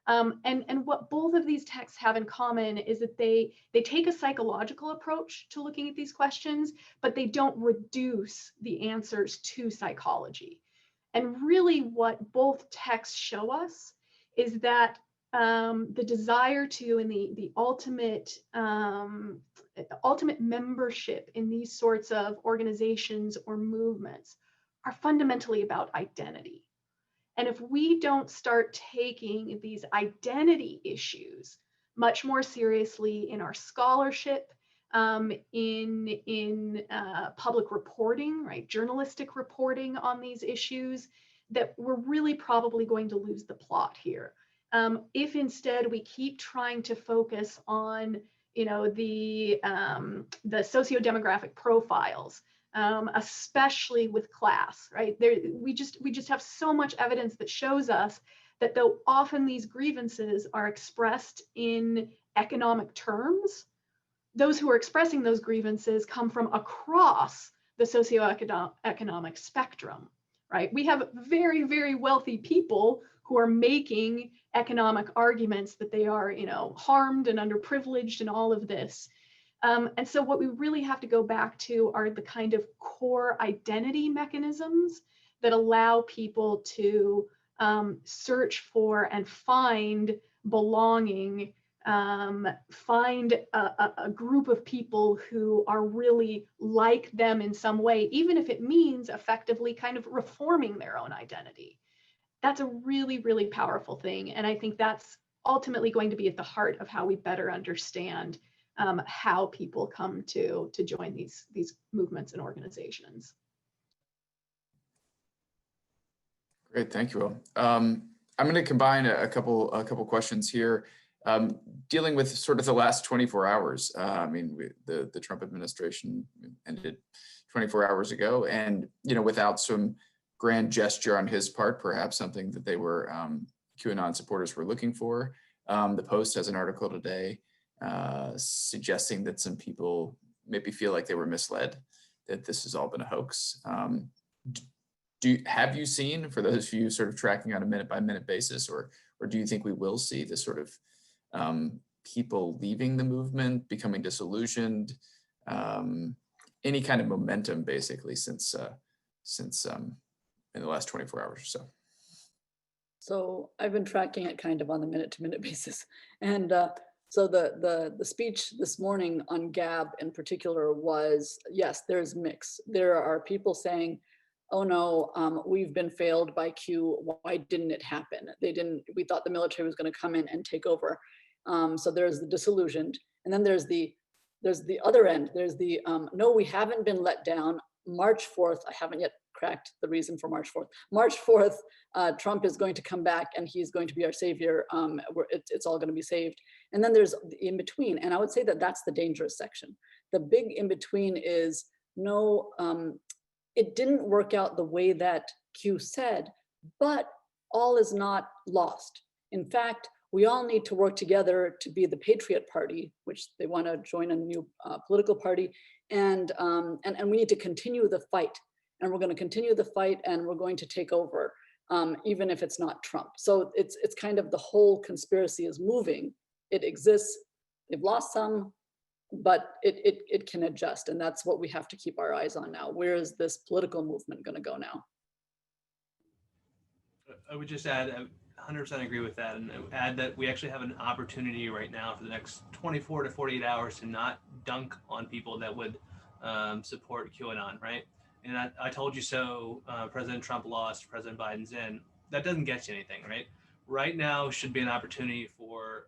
And what both of these texts have in common is that they take a psychological approach to looking at these questions, but they don't reduce the answers to psychology. And really what both texts show us is that the desire to, and the ultimate membership in these sorts of organizations or movements are fundamentally about identity. And if we don't start taking these identity issues much more seriously in our scholarship, in public reporting, right, journalistic reporting on these issues, that we're really probably going to lose the plot here. If instead we keep trying to focus on, the socio-demographic profiles, especially with class, right? We just have so much evidence that shows us that though often these grievances are expressed in economic terms, those who are expressing those grievances come from across the socioeconomic spectrum, right? We have very, very wealthy people who are making economic arguments that they are, harmed and underprivileged and all of this. And so what we really have to go back to are the kind of core identity mechanisms that allow people to search for and find belonging, find a group of people who are really like them in some way, even if it means effectively kind of reforming their own identity. That's a really, really powerful thing. And I think that's ultimately going to be at the heart of how we better understand how people come to join these movements and organizations.
Great, thank you all. I'm going to combine a couple questions here, dealing with sort of the last 24 hours. I mean, the Trump administration ended 24 hours ago, and without some grand gesture on his part, perhaps something that they were QAnon supporters were looking for. The Post has an article today suggesting that some people maybe feel like they were misled, that this has all been a hoax. Have you seen, for those of you sort of tracking on a minute by minute basis, or do you think we will see this sort of people leaving the movement, becoming disillusioned, any kind of momentum basically since in the last 24 hours or so?
So I've been tracking it kind of on the minute to minute basis. And so the speech this morning on Gab in particular was, yes, there's mix. There are people saying, oh no, we've been failed by Q. Why didn't it happen? We thought the military was going to come in and take over. So there's the disillusioned. And then there's the other end. There's the, no, we haven't been let down. March 4th, I haven't yet cracked the reason for March 4th. March 4th, Trump is going to come back and he's going to be our savior. It's all going to be saved. And then there's the in between. And I would say that that's the dangerous section. The big in between is no, it didn't work out the way that Q said, but all is not lost. In fact, we all need to work together to be the Patriot Party, which they want to join a new political party. And we need to continue the fight. And we're going to continue the fight and we're going to take over, even if it's not Trump. So it's kind of the whole conspiracy is moving. It exists. They've lost some, but it can adjust. And that's what we have to keep our eyes on now. Where is this political movement going to go now?
I would just add, I 100% agree with that, and add that we actually have an opportunity right now for the next 24 to 48 hours to not dunk on people that would support QAnon, right? And I told you so, President Trump lost, President Biden's in. That doesn't get you anything, right? Right now should be an opportunity for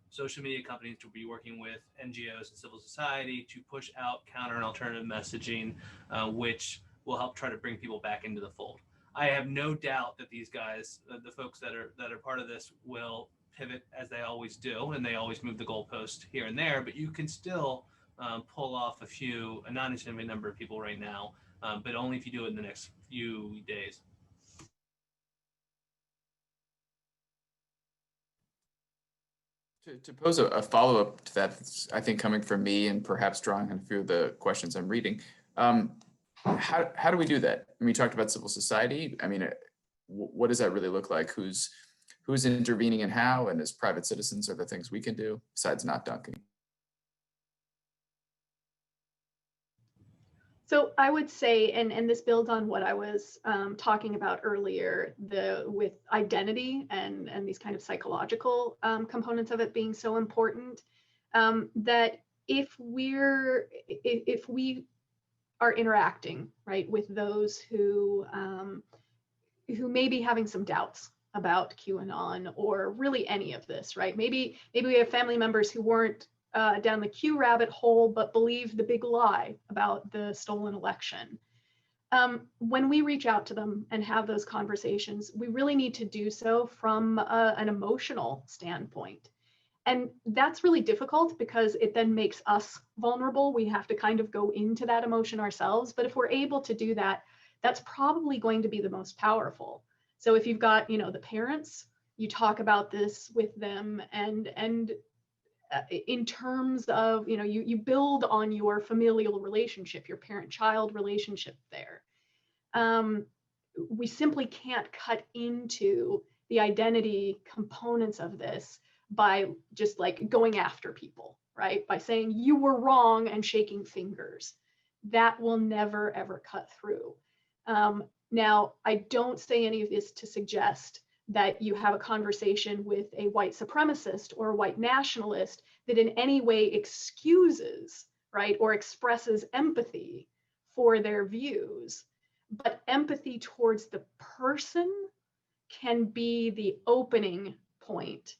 social media companies to be working with NGOs and civil society to push out counter and alternative messaging, which will help try to bring people back into the fold. I have no doubt that these guys, the folks that are part of this, will pivot as they always do, and they always move the goalpost here and there. But you can still pull off a non-insignificant number of people right now, but only if you do it in the next few days.
To pose a follow-up to that, I think coming from me and perhaps drawing on a few of the questions I'm reading, how do we do that? I mean, you talked about civil society. I mean, what does that really look like? Who's intervening and how? And as private citizens, are there things we can do besides not dunking?
So I would say, and this builds on what I was talking about earlier, with identity and these kind of psychological components of it being so important, that if we are interacting, right, with those who may be having some doubts about QAnon or really any of this, right? Maybe we have family members who weren't down the Q rabbit hole, but believe the big lie about the stolen election. When we reach out to them and have those conversations, we really need to do so from an emotional standpoint. And that's really difficult because it then makes us vulnerable. We have to kind of go into that emotion ourselves. But if we're able to do that, that's probably going to be the most powerful. So if you've got, the parents, you talk about this with them, and in terms of, you build on your familial relationship, your parent-child relationship there. We simply can't cut into the identity components of this by just like going after people, right? By saying you were wrong and shaking fingers. That will never, ever cut through. Now, I don't say any of this to suggest that you have a conversation with a white supremacist or a white nationalist that in any way excuses, right, or expresses empathy for their views. But empathy towards the person can be the opening point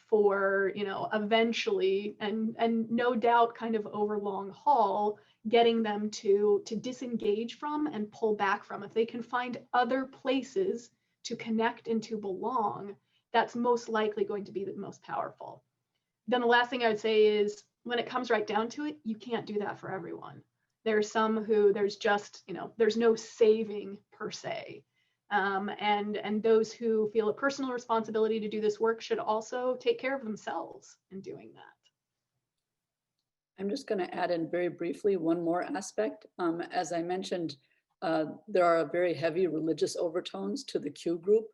for, you know, eventually, and no doubt kind of over long haul, getting them to disengage from and pull back from. If they can find other places to connect and to belong, that's most likely going to be the most powerful. Then the last thing I would say is, when it comes right down to it, you can't do that for everyone. There's some who there's just, you know, there's no saving per se. And those who feel a personal responsibility to do this work should also take care of themselves in doing that.
I'm just going to add in very briefly one more aspect. As I mentioned, there are very heavy religious overtones to the Q group,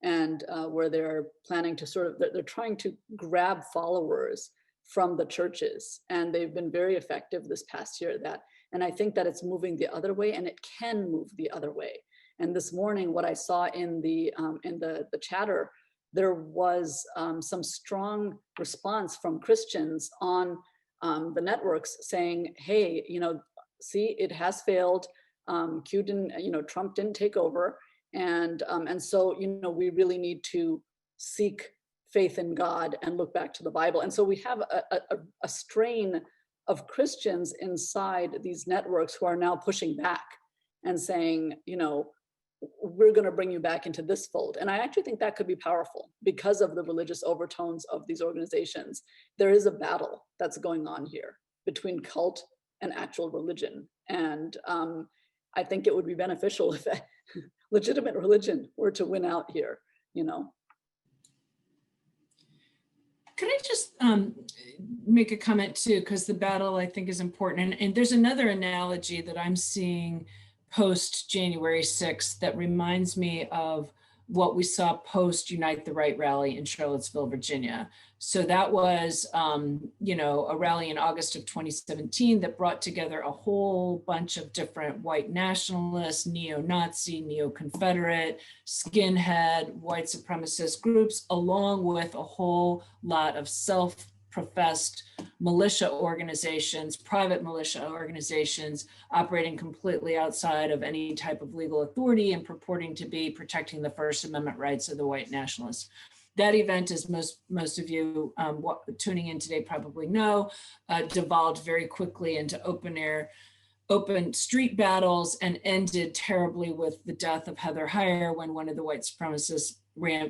and where they're planning to sort of, they're trying to grab followers from the churches, and they've been very effective this past year at that. And I think that it's moving the other way, and it can move the other way. And this morning, what I saw in the chatter, there was some strong response from Christians on the networks saying, hey, you know, see, it has failed. Q didn't, you know, Trump didn't take over. And so, you know, we really need to seek faith in God and look back to the Bible. And so we have a strain of Christians inside these networks who are now pushing back and saying, you know, we're going to bring you back into this fold. And I actually think that could be powerful because of the religious overtones of these organizations. There is a battle that's going on here between cult and actual religion. And I think it would be beneficial if legitimate religion were to win out here, you know.
Could I just make a comment too, because the battle I think is important. And there's another analogy that I'm seeing post January 6th that reminds me of what we saw post Unite the Right rally in Charlottesville, Virginia. So that was, you know, a rally in August of 2017 that brought together a whole bunch of different white nationalists, neo-Nazi, neo-Confederate, skinhead, white supremacist groups, along with a whole lot of self-professed militia organizations, private militia organizations operating completely outside of any type of legal authority and purporting to be protecting the First Amendment rights of the white nationalists. That event, as most of you tuning in today probably know, devolved very quickly into open street battles and ended terribly with the death of Heather Heyer when one of the white supremacists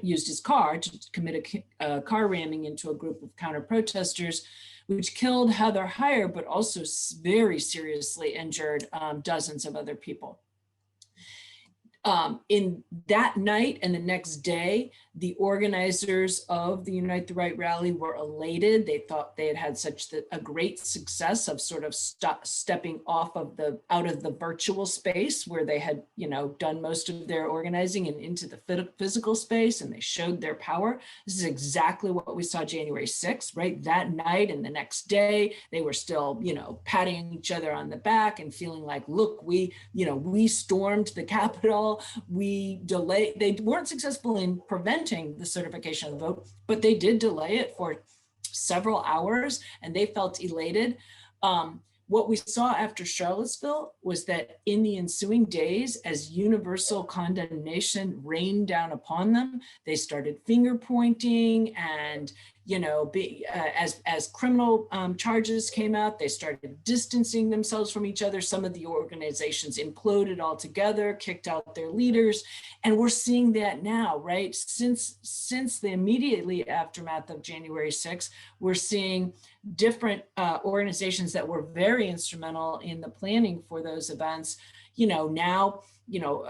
used his car to commit a car ramming into a group of counter-protesters, which killed Heather Heyer, but also very seriously injured dozens of other people. In that night and the next day, the organizers of the Unite the Right rally were elated. They thought they had had such a great success of sort of stepping off of out of the virtual space where they had, you know, done most of their organizing and into the physical space, and they showed their power. This is exactly what we saw January 6th, right? That night and the next day, they were still, you know, patting each other on the back and feeling like, look, we stormed the Capitol. They weren't successful in preventing the certification of the vote, but they did delay it for several hours and they felt elated. What we saw after Charlottesville was that in the ensuing days, as universal condemnation rained down upon them, they started finger pointing and, you know, as criminal charges came out, they started distancing themselves from each other. Some of the organizations imploded altogether, kicked out their leaders. And we're seeing that now, right? Since the immediately aftermath of January 6th, we're seeing different organizations that were very instrumental in the planning for those events, you know, now, you know,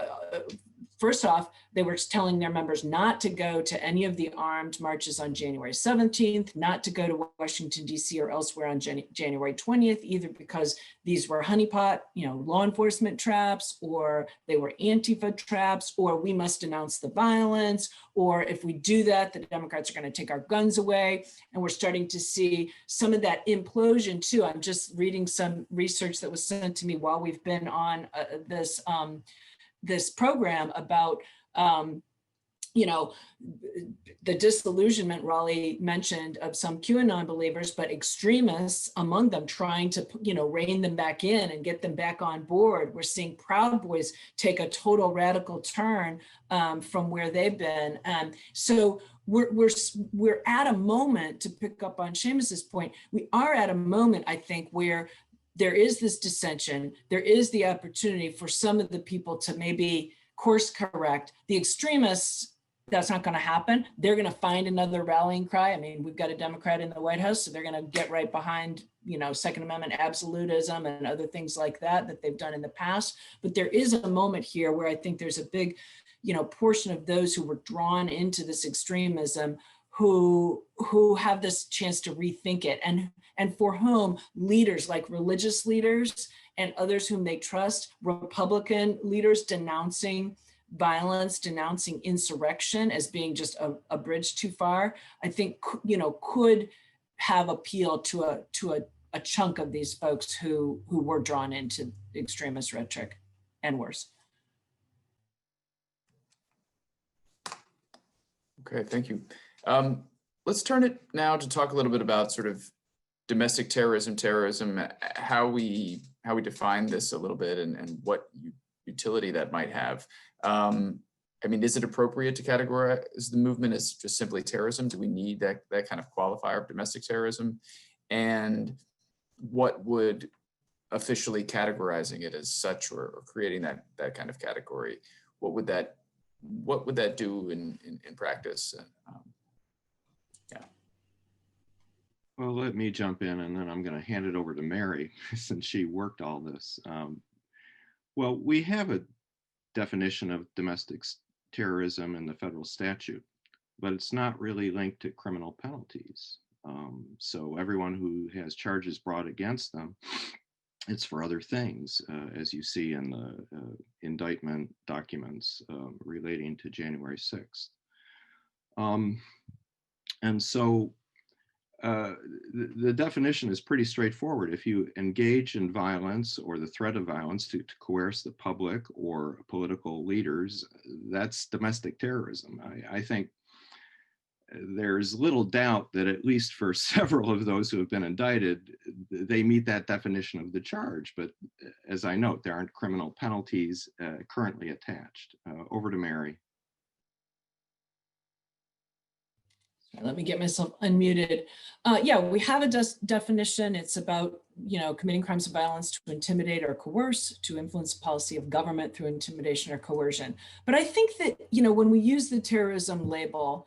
first off, they were telling their members not to go to any of the armed marches on January 17th, not to go to Washington, D.C. or elsewhere on January 20th, either because these were honeypot, you know, law enforcement traps, or they were Antifa traps, or we must denounce the violence, or if we do that, the Democrats are going to take our guns away. And we're starting to see some of that implosion too. I'm just reading some research that was sent to me while we've been on this this program about, you know, the disillusionment Rollie mentioned of some QAnon believers, but extremists among them trying to, you know, rein them back in and get them back on board. We're seeing Proud Boys take a total radical turn from where they've been. So we're at a moment, to pick up on Seamus's point, we are at a moment, I think, where there is this dissension. There is the opportunity for some of the people to maybe course correct. The extremists, that's not going to happen. They're going to find another rallying cry. I mean, we've got a Democrat in the White House, so they're going to get right behind, you know, Second Amendment absolutism and other things like that they've done in the past. But there is a moment here where I think there's a big, you know, portion of those who were drawn into this extremism who have this chance to rethink it, and for whom leaders like religious leaders and others whom they trust, Republican leaders denouncing violence, denouncing insurrection as being just a bridge too far, I think, you know, could have appeal to a chunk of these folks who were drawn into extremist rhetoric and worse.
Okay, thank you. Let's turn it now to talk a little bit about sort of domestic terrorism, how we define this a little bit, and what utility that might have. I mean, is it appropriate to categorize the movement as just simply terrorism? Do we need that kind of qualifier of domestic terrorism? And what would officially categorizing it as such, or creating that kind of category, what would that do in practice? Yeah.
Well, let me jump in, and then I'm going to hand it over to Mary since she worked all this. Well, we have a definition of domestic terrorism in the federal statute, but it's not really linked to criminal penalties. So everyone who has charges brought against them, it's for other things, as you see in the indictment documents relating to January 6th. And so the definition is pretty straightforward. If you engage in violence or the threat of violence to coerce the public or political leaders, that's domestic terrorism. I think there's little doubt that at least for several of those who have been indicted, they meet that definition of the charge. But as I note, there aren't criminal penalties currently attached. Over to Mary.
Let me get myself unmuted. Yeah, we have a definition. It's about, you know, committing crimes of violence to intimidate or coerce, to influence policy of government through intimidation or coercion. But I think that, you know, when we use the terrorism label,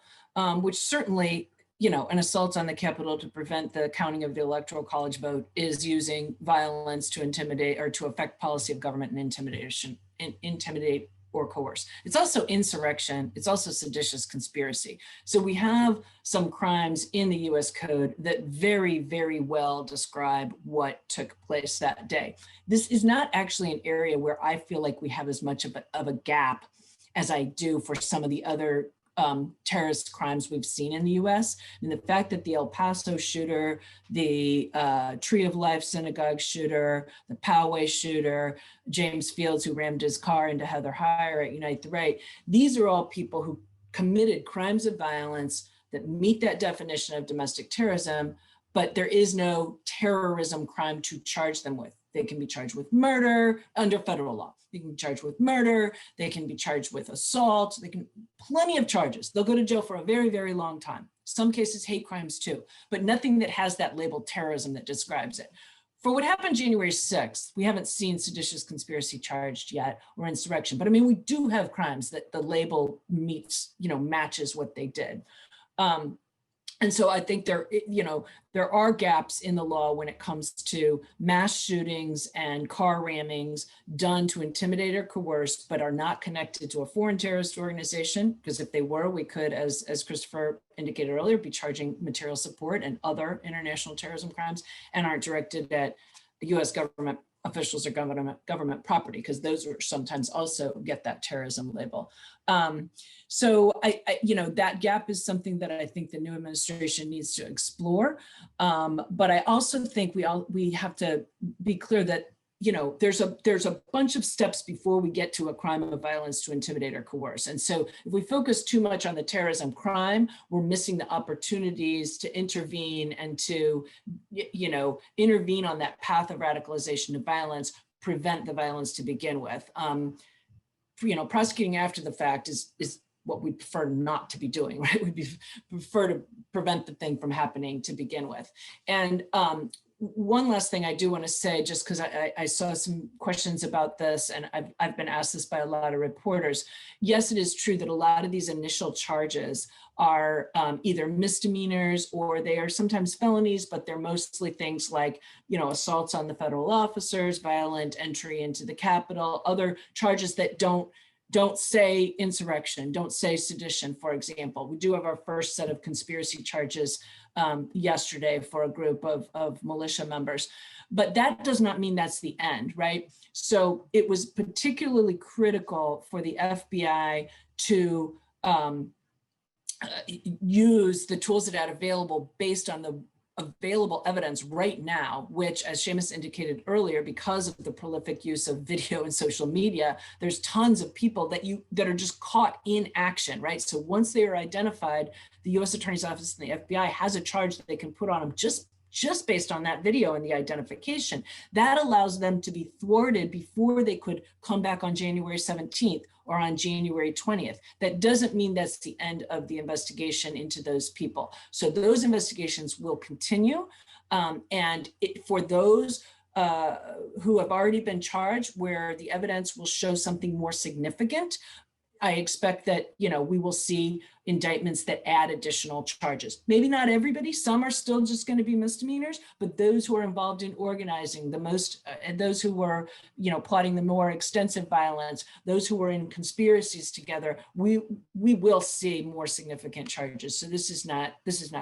which certainly, you know, an assault on the Capitol to prevent the counting of the Electoral College vote is using violence to intimidate or to affect policy of government and intimidate or coerce. It's also insurrection. It's also seditious conspiracy. So we have some crimes in the US Code that very, very well describe what took place that day. This is not actually an area where I feel like we have as much of a gap as I do for some of the other terrorist crimes we've seen in the US. And the fact that the El Paso shooter, the Tree of Life synagogue shooter, the Poway shooter, James Fields, who rammed his car into Heather Heyer at Unite the Right, these are all people who committed crimes of violence that meet that definition of domestic terrorism, but there is no terrorism crime to charge them with. They can be charged with murder under federal law. They can be charged with murder. They can be charged with assault. Plenty of charges. They'll go to jail for a very, very long time. Some cases, hate crimes too, but nothing that has that label terrorism that describes it. For what happened January 6th, we haven't seen seditious conspiracy charged yet or insurrection, but I mean, we do have crimes that the label meets, you know, matches what they did. And so I think there are gaps in the law when it comes to mass shootings and car rammings done to intimidate or coerce, but are not connected to a foreign terrorist organization. Because if they were, we could, as Christopher indicated earlier, be charging material support and other international terrorism crimes, and aren't directed at US government officials or government property, because those are sometimes also get that terrorism label. So I that gap is something that I think the new administration needs to explore. But I also think we have to be clear that you know, there's a bunch of steps before we get to a crime of violence to intimidate or coerce. And so if we focus too much on the terrorism crime, we're missing the opportunities to intervene and to, you know, intervene on that path of radicalization to violence, prevent the violence to begin with. You know, prosecuting after the fact is what we prefer not to be doing, right? We prefer to prevent the thing from happening to begin with. And one last thing I do want to say, just because I saw some questions about this, and I've been asked this by a lot of reporters. Yes, it is true that a lot of these initial charges are either misdemeanors or they are sometimes felonies, but they're mostly things like, you know, assaults on the federal officers, violent entry into the Capitol, other charges that don't say insurrection, don't say sedition, for example. We do have our first set of conspiracy charges yesterday for a group of militia members, but that does not mean that's the end, right? So it was particularly critical for the FBI to use the tools it had available based on the available evidence right now, which, as Seamus indicated earlier, because of the prolific use of video and social media, there's tons of people that are just caught in action, right? So once they are identified, the U.S. Attorney's Office and the FBI has a charge that they can put on them just based on that video and the identification. That allows them to be thwarted before they could come back on January 17th or on January 20th. That doesn't mean that's the end of the investigation into those people. So those investigations will continue. For those who have already been charged, where the evidence will show something more significant, I expect that, you know, we will see indictments that add additional charges. Maybe not everybody, some are still just going to be misdemeanors, but those who are involved in organizing the most, and those who were, you know, plotting the more extensive violence, those who were in conspiracies together, we will see more significant charges. So this is not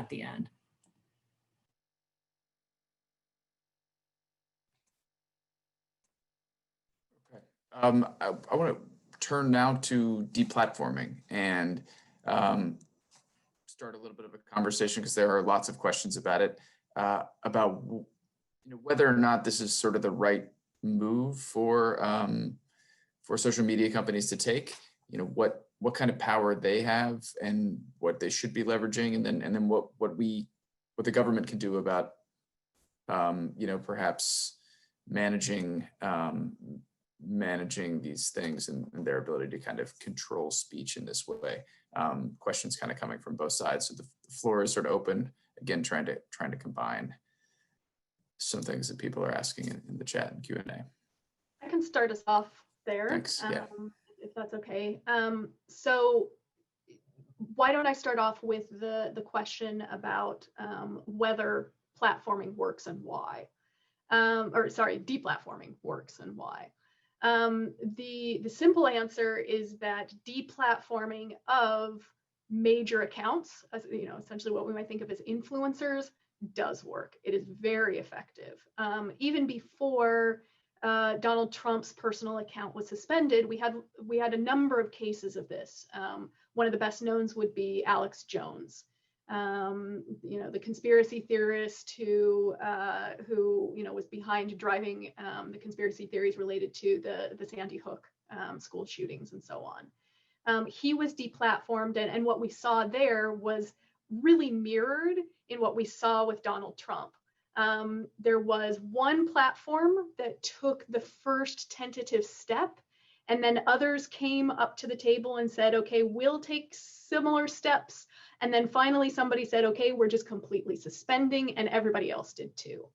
the end.
Okay. I want to turn now to deplatforming and start a little bit of a conversation, because there are lots of questions about it, about, you know, whether or not this is sort of the right move for social media companies to take. You know, what kind of power they have and what they should be leveraging, and then what the government can do about you know, perhaps managing these things and their ability to kind of control speech in this way. Questions kind of coming from both sides. So the floor is sort of open, again, trying to combine some things that people are asking in the chat and Q&A.
I can start us off there.
Thanks. Yeah.
If that's okay. So why don't I start off with the question about whether platforming works and why, or sorry, deplatforming works and why. The simple answer is that deplatforming of major accounts, as you know, essentially what we might think of as influencers, does work. It is very effective. Even before Donald Trump's personal account was suspended, we had a number of cases of this. One of the best known would be Alex Jones, you know, the conspiracy theorist who you know, was behind driving the conspiracy theories related to the Sandy Hook school shootings and so on. He was deplatformed, and what we saw there was really mirrored in what we saw with Donald Trump. There was one platform that took the first tentative step, and then others came up to the table and said, okay, we'll take similar steps. And then finally somebody said, okay, we're just completely suspending, and everybody else did too.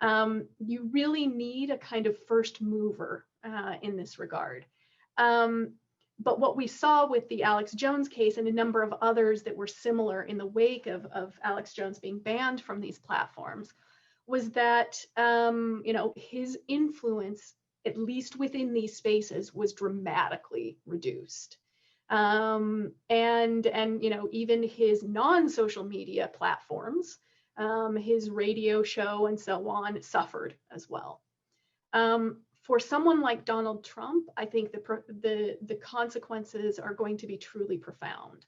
You really need a kind of first mover in this regard. But what we saw with the Alex Jones case and a number of others that were similar in the wake of Alex Jones being banned from these platforms was that you know, his influence, at least within these spaces, was dramatically reduced. And you know, even his non-social media platforms, his radio show and so on, suffered as well. For someone like Donald Trump, I think the consequences are going to be truly profound.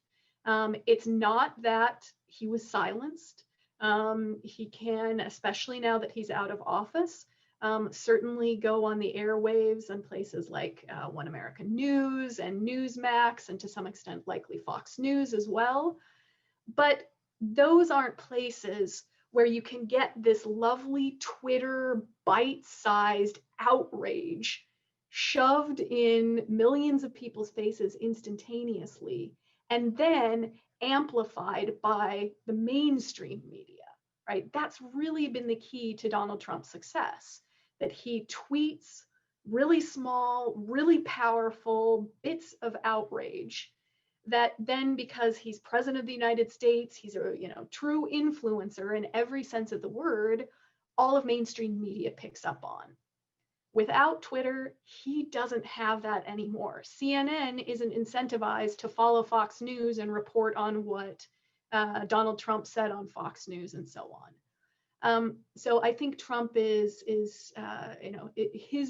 It's not that he was silenced. He can, especially now that he's out of office, certainly go on the airwaves on places like One American News and Newsmax, and to some extent likely Fox News as well. But those aren't places where you can get this lovely Twitter bite-sized outrage shoved in millions of people's faces instantaneously, and then amplified by the mainstream media, right? That's really been the key to Donald Trump's success, that he tweets really small, really powerful bits of outrage that then, because he's president of the United States, he's a true influencer in every sense of the word, all of mainstream media picks up on. Without Twitter, he doesn't have that anymore. CNN isn't incentivized to follow Fox News and report on what Donald Trump said on Fox News and so on. So I think Trump his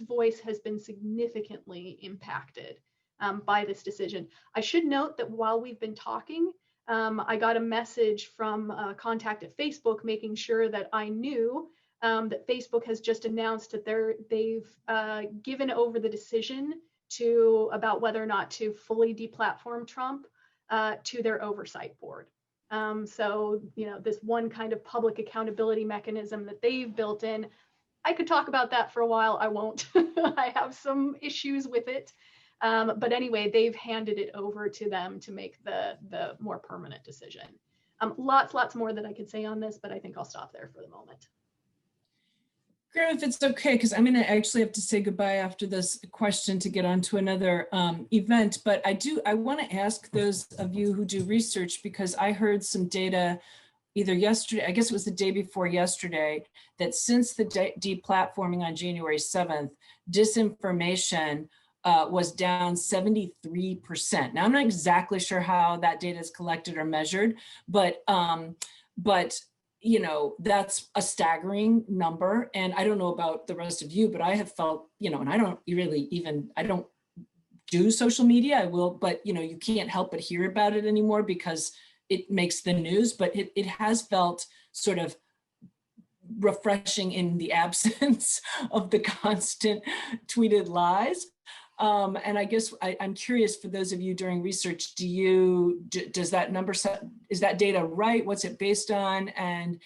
voice has been significantly impacted by this decision. I should note that while we've been talking, I got a message from a contact at Facebook making sure that I knew that Facebook has just announced that they've given over the decision about whether or not to fully deplatform Trump to their oversight board. So, this one kind of public accountability mechanism that they've built in, I could talk about that for a while. I won't. I have some issues with it. But anyway, they've handed it over to them to make the more permanent decision. Lots more that I could say on this, but I think I'll stop there for the moment.
Graham, if it's okay, because I'm going to actually have to say goodbye after this question to get on to another event, but I want to ask those of you who do research, because I heard some data either yesterday, I guess it was the day before yesterday, that since the deplatforming on January 7th, disinformation was down 73%. Now, I'm not exactly sure how that data is collected or measured, but that's a staggering number. And I don't know about the rest of you, but I have felt, and I don't do social media, I will, but you can't help but hear about it anymore because it makes the news, but it has felt sort of refreshing in the absence of the constant tweeted lies. And I guess I'm curious, for those of you doing research, does that number set, is that data right? What's it based on? And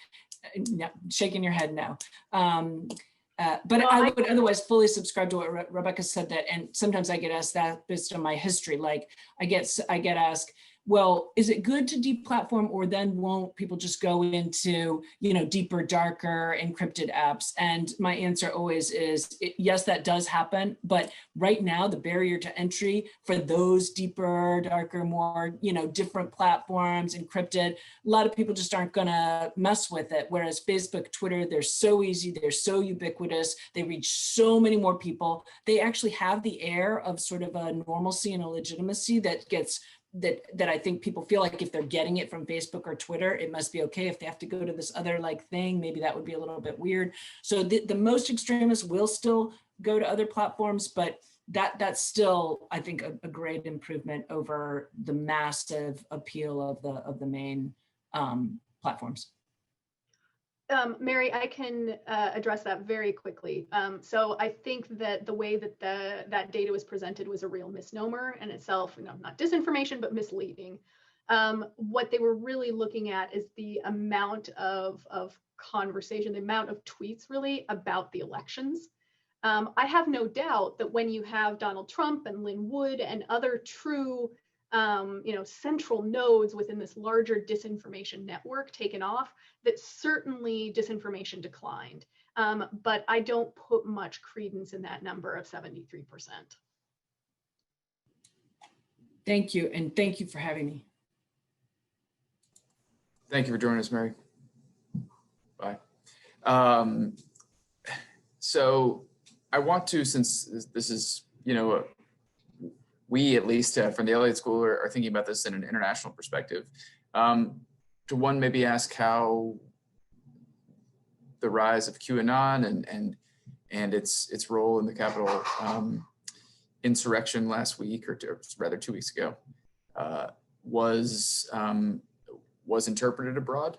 shaking your head no. But I would otherwise fully subscribe to what Rebekah said, that, and sometimes I get asked that based on my history. Like I get asked, well, is it good to deplatform, or then won't people just go into, deeper, darker, encrypted apps? And my answer always is, yes, that does happen. But right now, the barrier to entry for those deeper, darker, more, different platforms, encrypted, a lot of people just aren't going to mess with it. Whereas Facebook, Twitter, they're so easy, they're so ubiquitous, they reach so many more people. They actually have the air of sort of a normalcy and a legitimacy that gets that I think people feel like if they're getting it from Facebook or Twitter, it must be okay. If they have to go to this other thing, maybe that would be a little bit weird. So the most extremists will still go to other platforms, but that's still, I think, a great improvement over the massive appeal of the main platforms.
Mary, I can address that very quickly. So I think that the way that that data was presented was a real misnomer in itself, not disinformation, but misleading. What they were really looking at is the amount of conversation, the amount of tweets really about the elections. I have no doubt that when you have Donald Trump and Lynn Wood and other true central nodes within this larger disinformation network taken off, that certainly disinformation declined. But I don't put much credence in that number of 73%.
Thank you, and thank you for having me.
Thank you for joining us, Mary. Bye. So I want to, since this is, we, at least from the Elliott School, are thinking about this in an international perspective. To one, maybe ask how the rise of QAnon and its role in the Capitol insurrection last week, or rather 2 weeks ago, was interpreted abroad,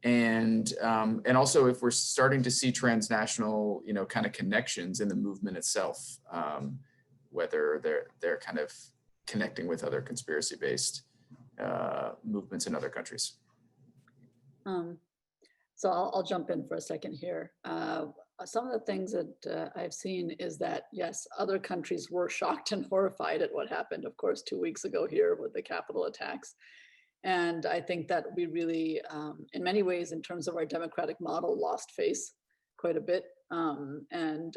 And also if we're starting to see transnational, kind of connections in the movement itself, whether they're kind of connecting with other conspiracy-based movements in other countries.
So I'll jump in for a second here. Some of the things that I've seen is that, yes, other countries were shocked and horrified at what happened, of course, 2 weeks ago here with the Capitol attacks. And I think that we really, in many ways, in terms of our democratic model, lost face quite a bit. And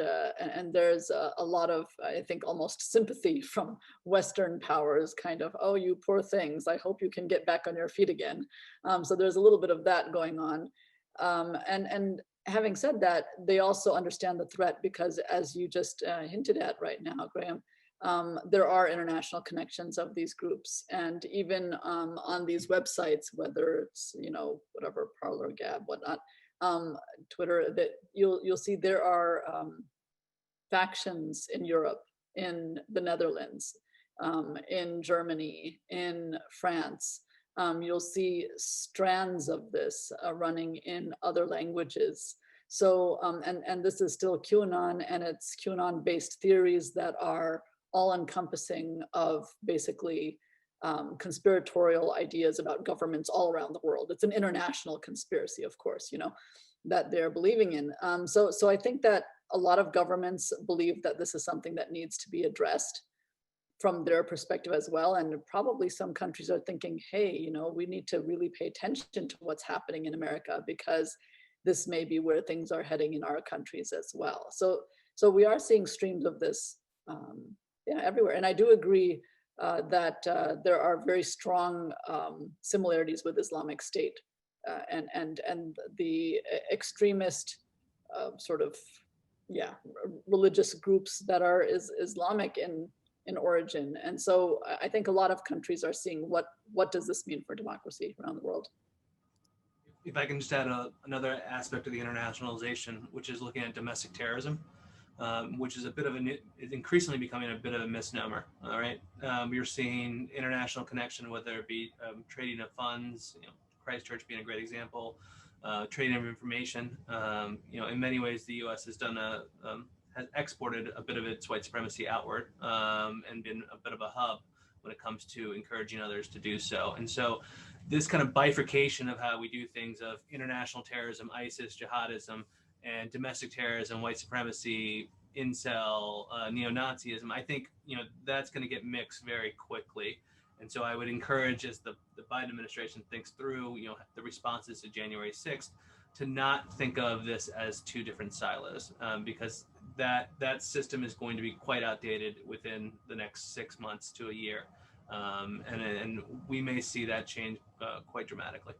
there's a lot of, I think, almost sympathy from Western powers, kind of, oh, you poor things, I hope you can get back on your feet again. So there's a little bit of that going on. And having said that, they also understand the threat because, as you just hinted at right now, Graham, there are international connections of these groups, and even on these websites, whether it's whatever, Parler, Gab, whatnot, Twitter, that you'll see there are factions in Europe, in the Netherlands, in Germany, in France. You'll see strands of this running in other languages. So, and this is still QAnon, and it's QAnon-based theories that are all-encompassing of basically conspiratorial ideas about governments all around the world. It's an international conspiracy, of course, that they're believing in. So I think that a lot of governments believe that this is something that needs to be addressed from their perspective as well. And probably some countries are thinking, hey, we need to really pay attention to what's happening in America, because this may be where things are heading in our countries as well. So we are seeing streams of this everywhere. And I do agree that there are very strong similarities with Islamic State and the extremist sort of, religious groups that are Islamic in origin. And so I think a lot of countries are seeing what does this mean for democracy around the world.
If I can just add another aspect of the internationalization, which is looking at domestic terrorism, which is is increasingly becoming a bit of a misnomer. All right, you're seeing international connection, whether it be trading of funds, Christchurch being a great example, trading of information. In many ways, the U.S. has has exported a bit of its white supremacy outward and been a bit of a hub when it comes to encouraging others to do so. And so this kind of bifurcation of how we do things of international terrorism, ISIS, jihadism, and domestic terrorism, white supremacy, incel, neo-Nazism, I think, that's going to get mixed very quickly. And so I would encourage, as the Biden administration thinks through, the responses to January 6th, to not think of this as two different silos, because that system is going to be quite outdated within the next 6 months to a year. And we may see that change quite dramatically.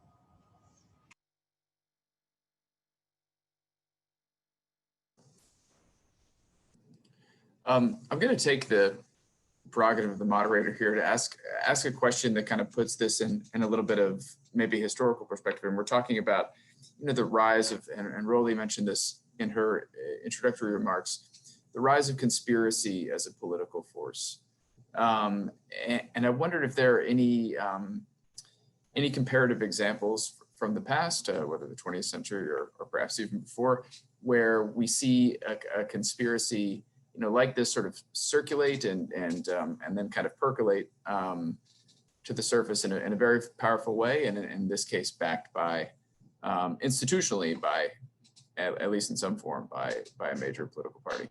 I'm going to take the prerogative of the moderator here to ask a question that kind of puts this in a little bit of maybe historical perspective. And we're talking about, the rise of, and Rollie mentioned this in her introductory remarks, the rise of conspiracy as a political force. And I wondered if there are any comparative examples from the past, whether the 20th century or perhaps even before, where we see a conspiracy, like this sort of circulate and then kind of percolate to the surface in a very powerful way, and in this case backed by institutionally by, at least in some form, by a major political party.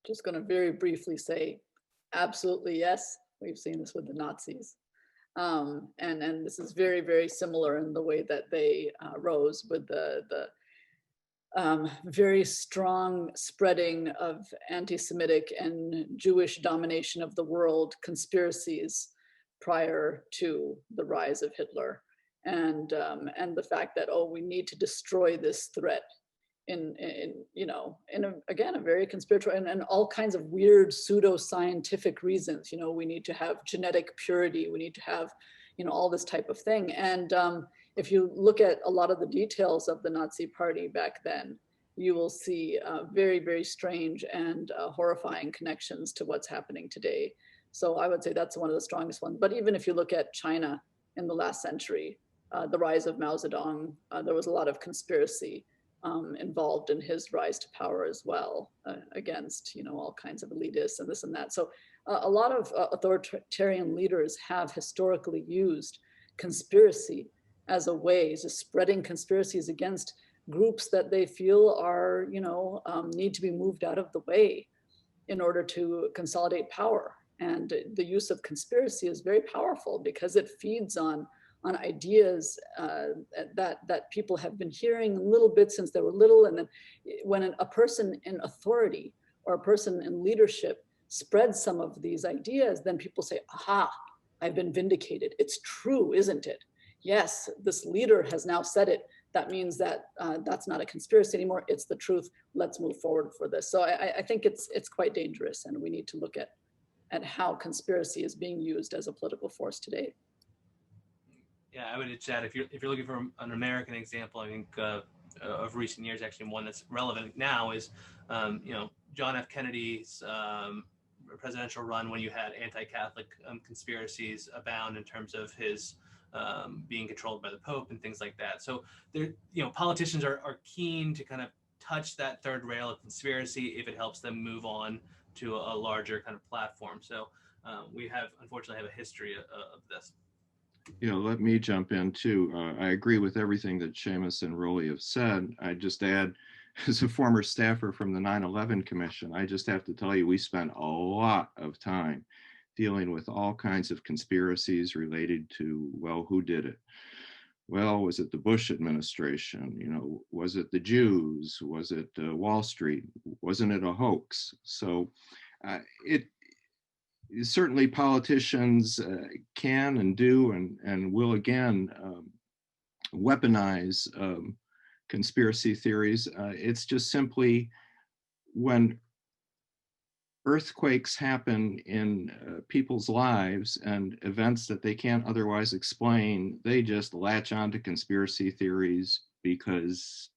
Just going to very briefly say, absolutely yes. We've seen this with the Nazis. And this is very, very similar in the way that they rose with the very strong spreading of anti-Semitic and Jewish domination of the world conspiracies prior to the rise of Hitler, and the fact that, oh, we need to destroy this threat in a very conspiratorial and all kinds of weird pseudo-scientific reasons. We need to have genetic purity, we need to have all this type of thing. And if you look at a lot of the details of the Nazi party back then, you will see very, very strange and horrifying connections to what's happening today. So I would say that's one of the strongest ones. But even if you look at China in the last century, the rise of Mao Zedong, there was a lot of conspiracy involved in his rise to power as well, against, all kinds of elitists and this and that. So a lot of authoritarian leaders have historically used conspiracy as a way to spreading conspiracies against groups that they feel are, need to be moved out of the way in order to consolidate power. And the use of conspiracy is very powerful because it feeds on ideas that people have been hearing a little bit since they were little. And then when a person in authority or a person in leadership spreads some of these ideas, then people say, aha, I've been vindicated. It's true, isn't it? Yes, this leader has now said it. That means that that's not a conspiracy anymore. It's the truth. Let's move forward for this. So I think it's quite dangerous, and we need to look at how conspiracy is being used as a political force today.
Yeah, I would just add, if you're looking for an American example, I think of recent years, actually one that's relevant now is, John F. Kennedy's presidential run, when you had anti-Catholic conspiracies abound in terms of his being controlled by the Pope and things like that. So there, politicians are keen to kind of touch that third rail of conspiracy if it helps them move on to a larger kind of platform. So we unfortunately have a history of this.
Let me jump in too. I agree with everything that Seamus and Rollie have said. I just add, as a former staffer from the 9/11 Commission, I just have to tell you, we spent a lot of time dealing with all kinds of conspiracies related to, well, who did it? Well, was it the Bush administration? Was it the Jews? Was it Wall Street? Wasn't it a hoax? So certainly politicians can and do and will again weaponize conspiracy theories. It's just simply when earthquakes happen in people's lives and events that they can't otherwise explain, they just latch on to conspiracy theories because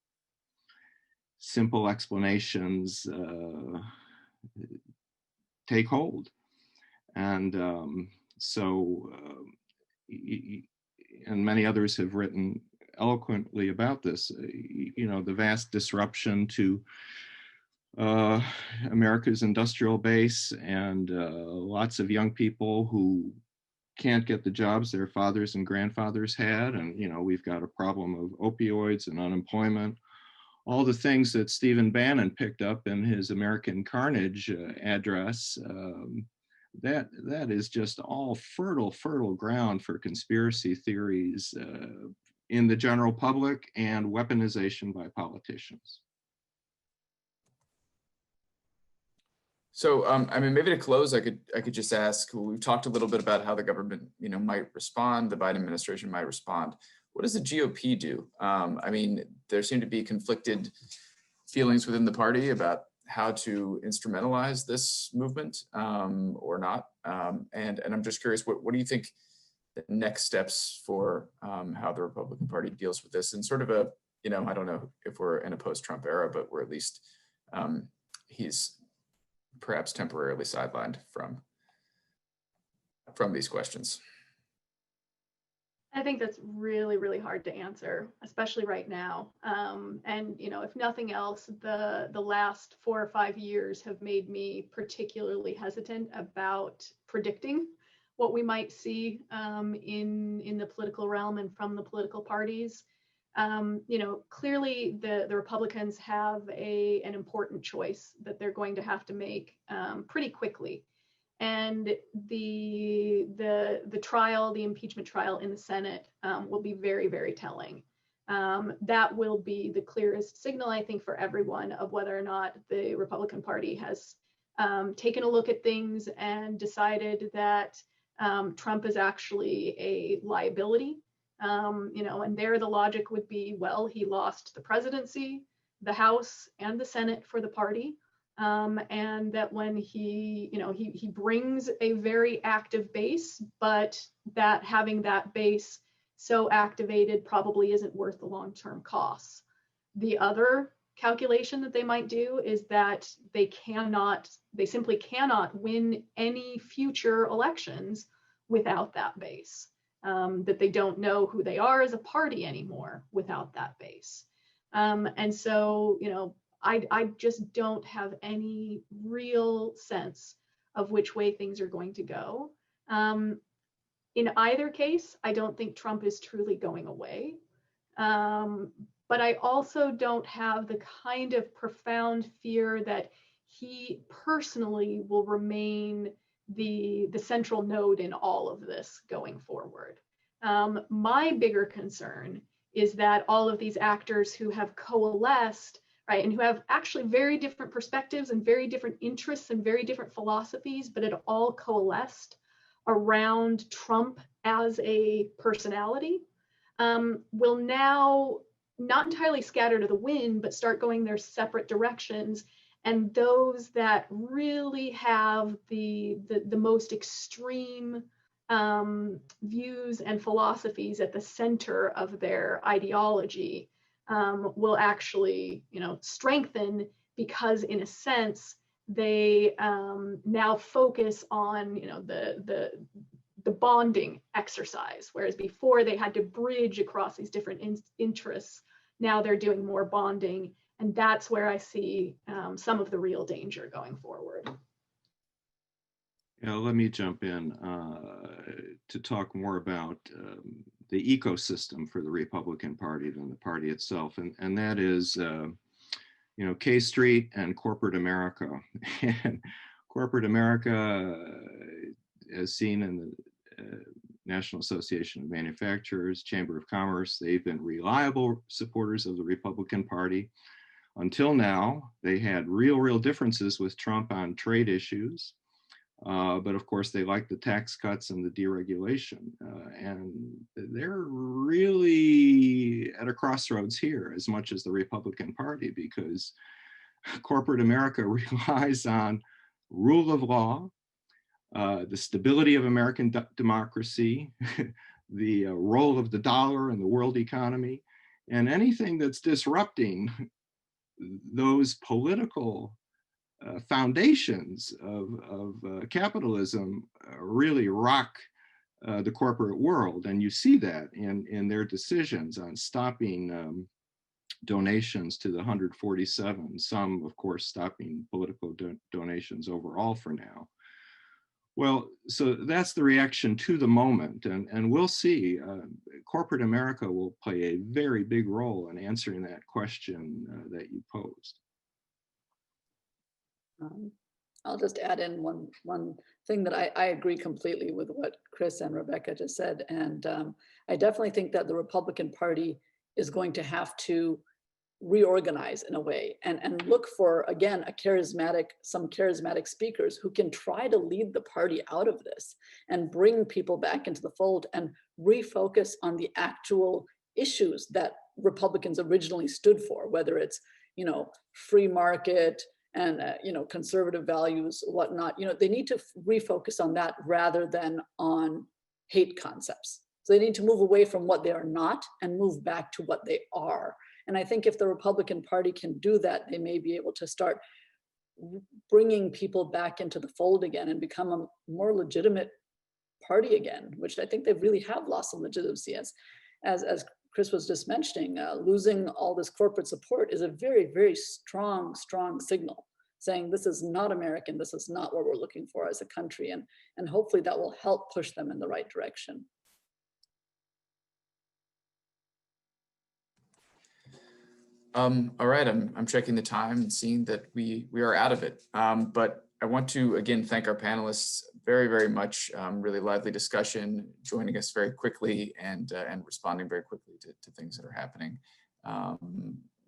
simple explanations take hold. And and many others have written eloquently about this, the vast disruption to America's industrial base, and lots of young people who can't get the jobs their fathers and grandfathers had. And, we've got a problem of opioids and unemployment, all the things that Stephen Bannon picked up in his American Carnage address. That is just all fertile ground for conspiracy theories in the general public and weaponization by politicians.
So, maybe to close, I could just ask, we've talked a little bit about how the government, might respond, the Biden administration might respond. What does the GOP do? There seem to be conflicted feelings within the party about how to instrumentalize this movement or not. And I'm just curious, what do you think the next steps for how the Republican Party deals with this? And sort of I don't know if we're in a post-Trump era, but we're at least, he's perhaps temporarily sidelined from these questions.
I think that's really, really hard to answer, especially right now. And if nothing else, the last 4 or 5 years have made me particularly hesitant about predicting what we might see in the political realm and from the political parties. Clearly the Republicans have an important choice that they're going to have to make pretty quickly. And the trial, the impeachment trial in the Senate will be very, very telling. That will be the clearest signal, I think, for everyone of whether or not the Republican Party has taken a look at things and decided that Trump is actually a liability. And there the logic would be, well, he lost the presidency, the House, and the Senate for the party. And that when he brings a very active base, but that having that base so activated probably isn't worth the long-term costs. The other calculation that they might do is that they simply cannot win any future elections without that base. that they don't know who they are as a party anymore without that base. And so, you know, I just don't have any real sense of which way things are going to go. In either case, I don't think Trump is truly going away. But I also don't have the kind of profound fear that he personally will remain the central node in all of this going forward. My bigger concern is that all of these actors who have coalesced, right, and who have actually very different perspectives and very different interests and very different philosophies, but it all coalesced around Trump as a personality, will now not entirely scatter to the wind, but start going their separate directions. And those that really have the most extreme views and philosophies at the center of their ideology will actually, you know, strengthen, because in a sense they now focus on, you know, the bonding exercise, whereas before they had to bridge across these different interests. Now they're doing more bonding, and that's where I see some of the real danger going forward.
Yeah, let me jump in to talk more about the ecosystem for the Republican Party than the party itself, and that is, you know, K Street and corporate America. And corporate America, as seen in the National Association of Manufacturers, Chamber of Commerce, they've been reliable supporters of the Republican Party. Until now, they had real differences with Trump on trade issues. But of course, they like the tax cuts and the deregulation. And they're really at a crossroads here as much as the Republican Party, because corporate America relies on rule of law, the stability of American democracy, the role of the dollar in the world economy, and anything that's disrupting those political foundations of capitalism really rock the corporate world. And you see that in their decisions on stopping donations to the 147, some of course stopping political donations overall for now. Well, so that's the reaction to the moment, and we'll see. Corporate America will play a very big role in answering that question that you posed.
I'll just add in one thing that I agree completely with what Chris and Rebekah just said. And I definitely think that the Republican Party is going to have to reorganize in a way and look for, again, some charismatic speakers who can try to lead the party out of this and bring people back into the fold and refocus on the actual issues that Republicans originally stood for, whether it's, you know, free market and, you know, conservative values, whatnot. You know, they need to refocus on that rather than on hate concepts. So they need to move away from what they are not and move back to what they are. And I think if the Republican Party can do that, they may be able to start bringing people back into the fold again and become a more legitimate party again, which I think they really have lost some legitimacy. As Chris was just mentioning, losing all this corporate support is a very strong signal saying this is not American, this is not what we're looking for as a country, and hopefully that will help push them in the right direction.
All right, I'm checking the time and seeing that we are out of it. But I want to again thank our panelists very much. Really lively discussion, joining us very quickly and responding very quickly to things that are happening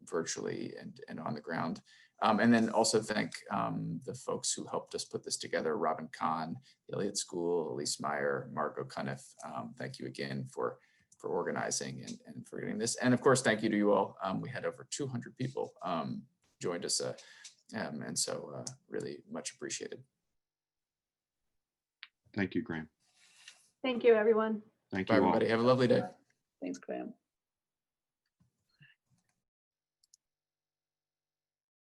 virtually and on the ground. And then also thank the folks who helped us put this together: Robin Kahn, the Elliott School, Elise Meyer, Margot Cunniff. Thank you again for organizing and for getting this. And of course, thank you to you all. We had over 200 people joined us, and so really much appreciated.
Thank you, Graham.
Thank you, everyone.
Thank you
Bye,
all.
everybody. Have a lovely day.
Thanks, Graham.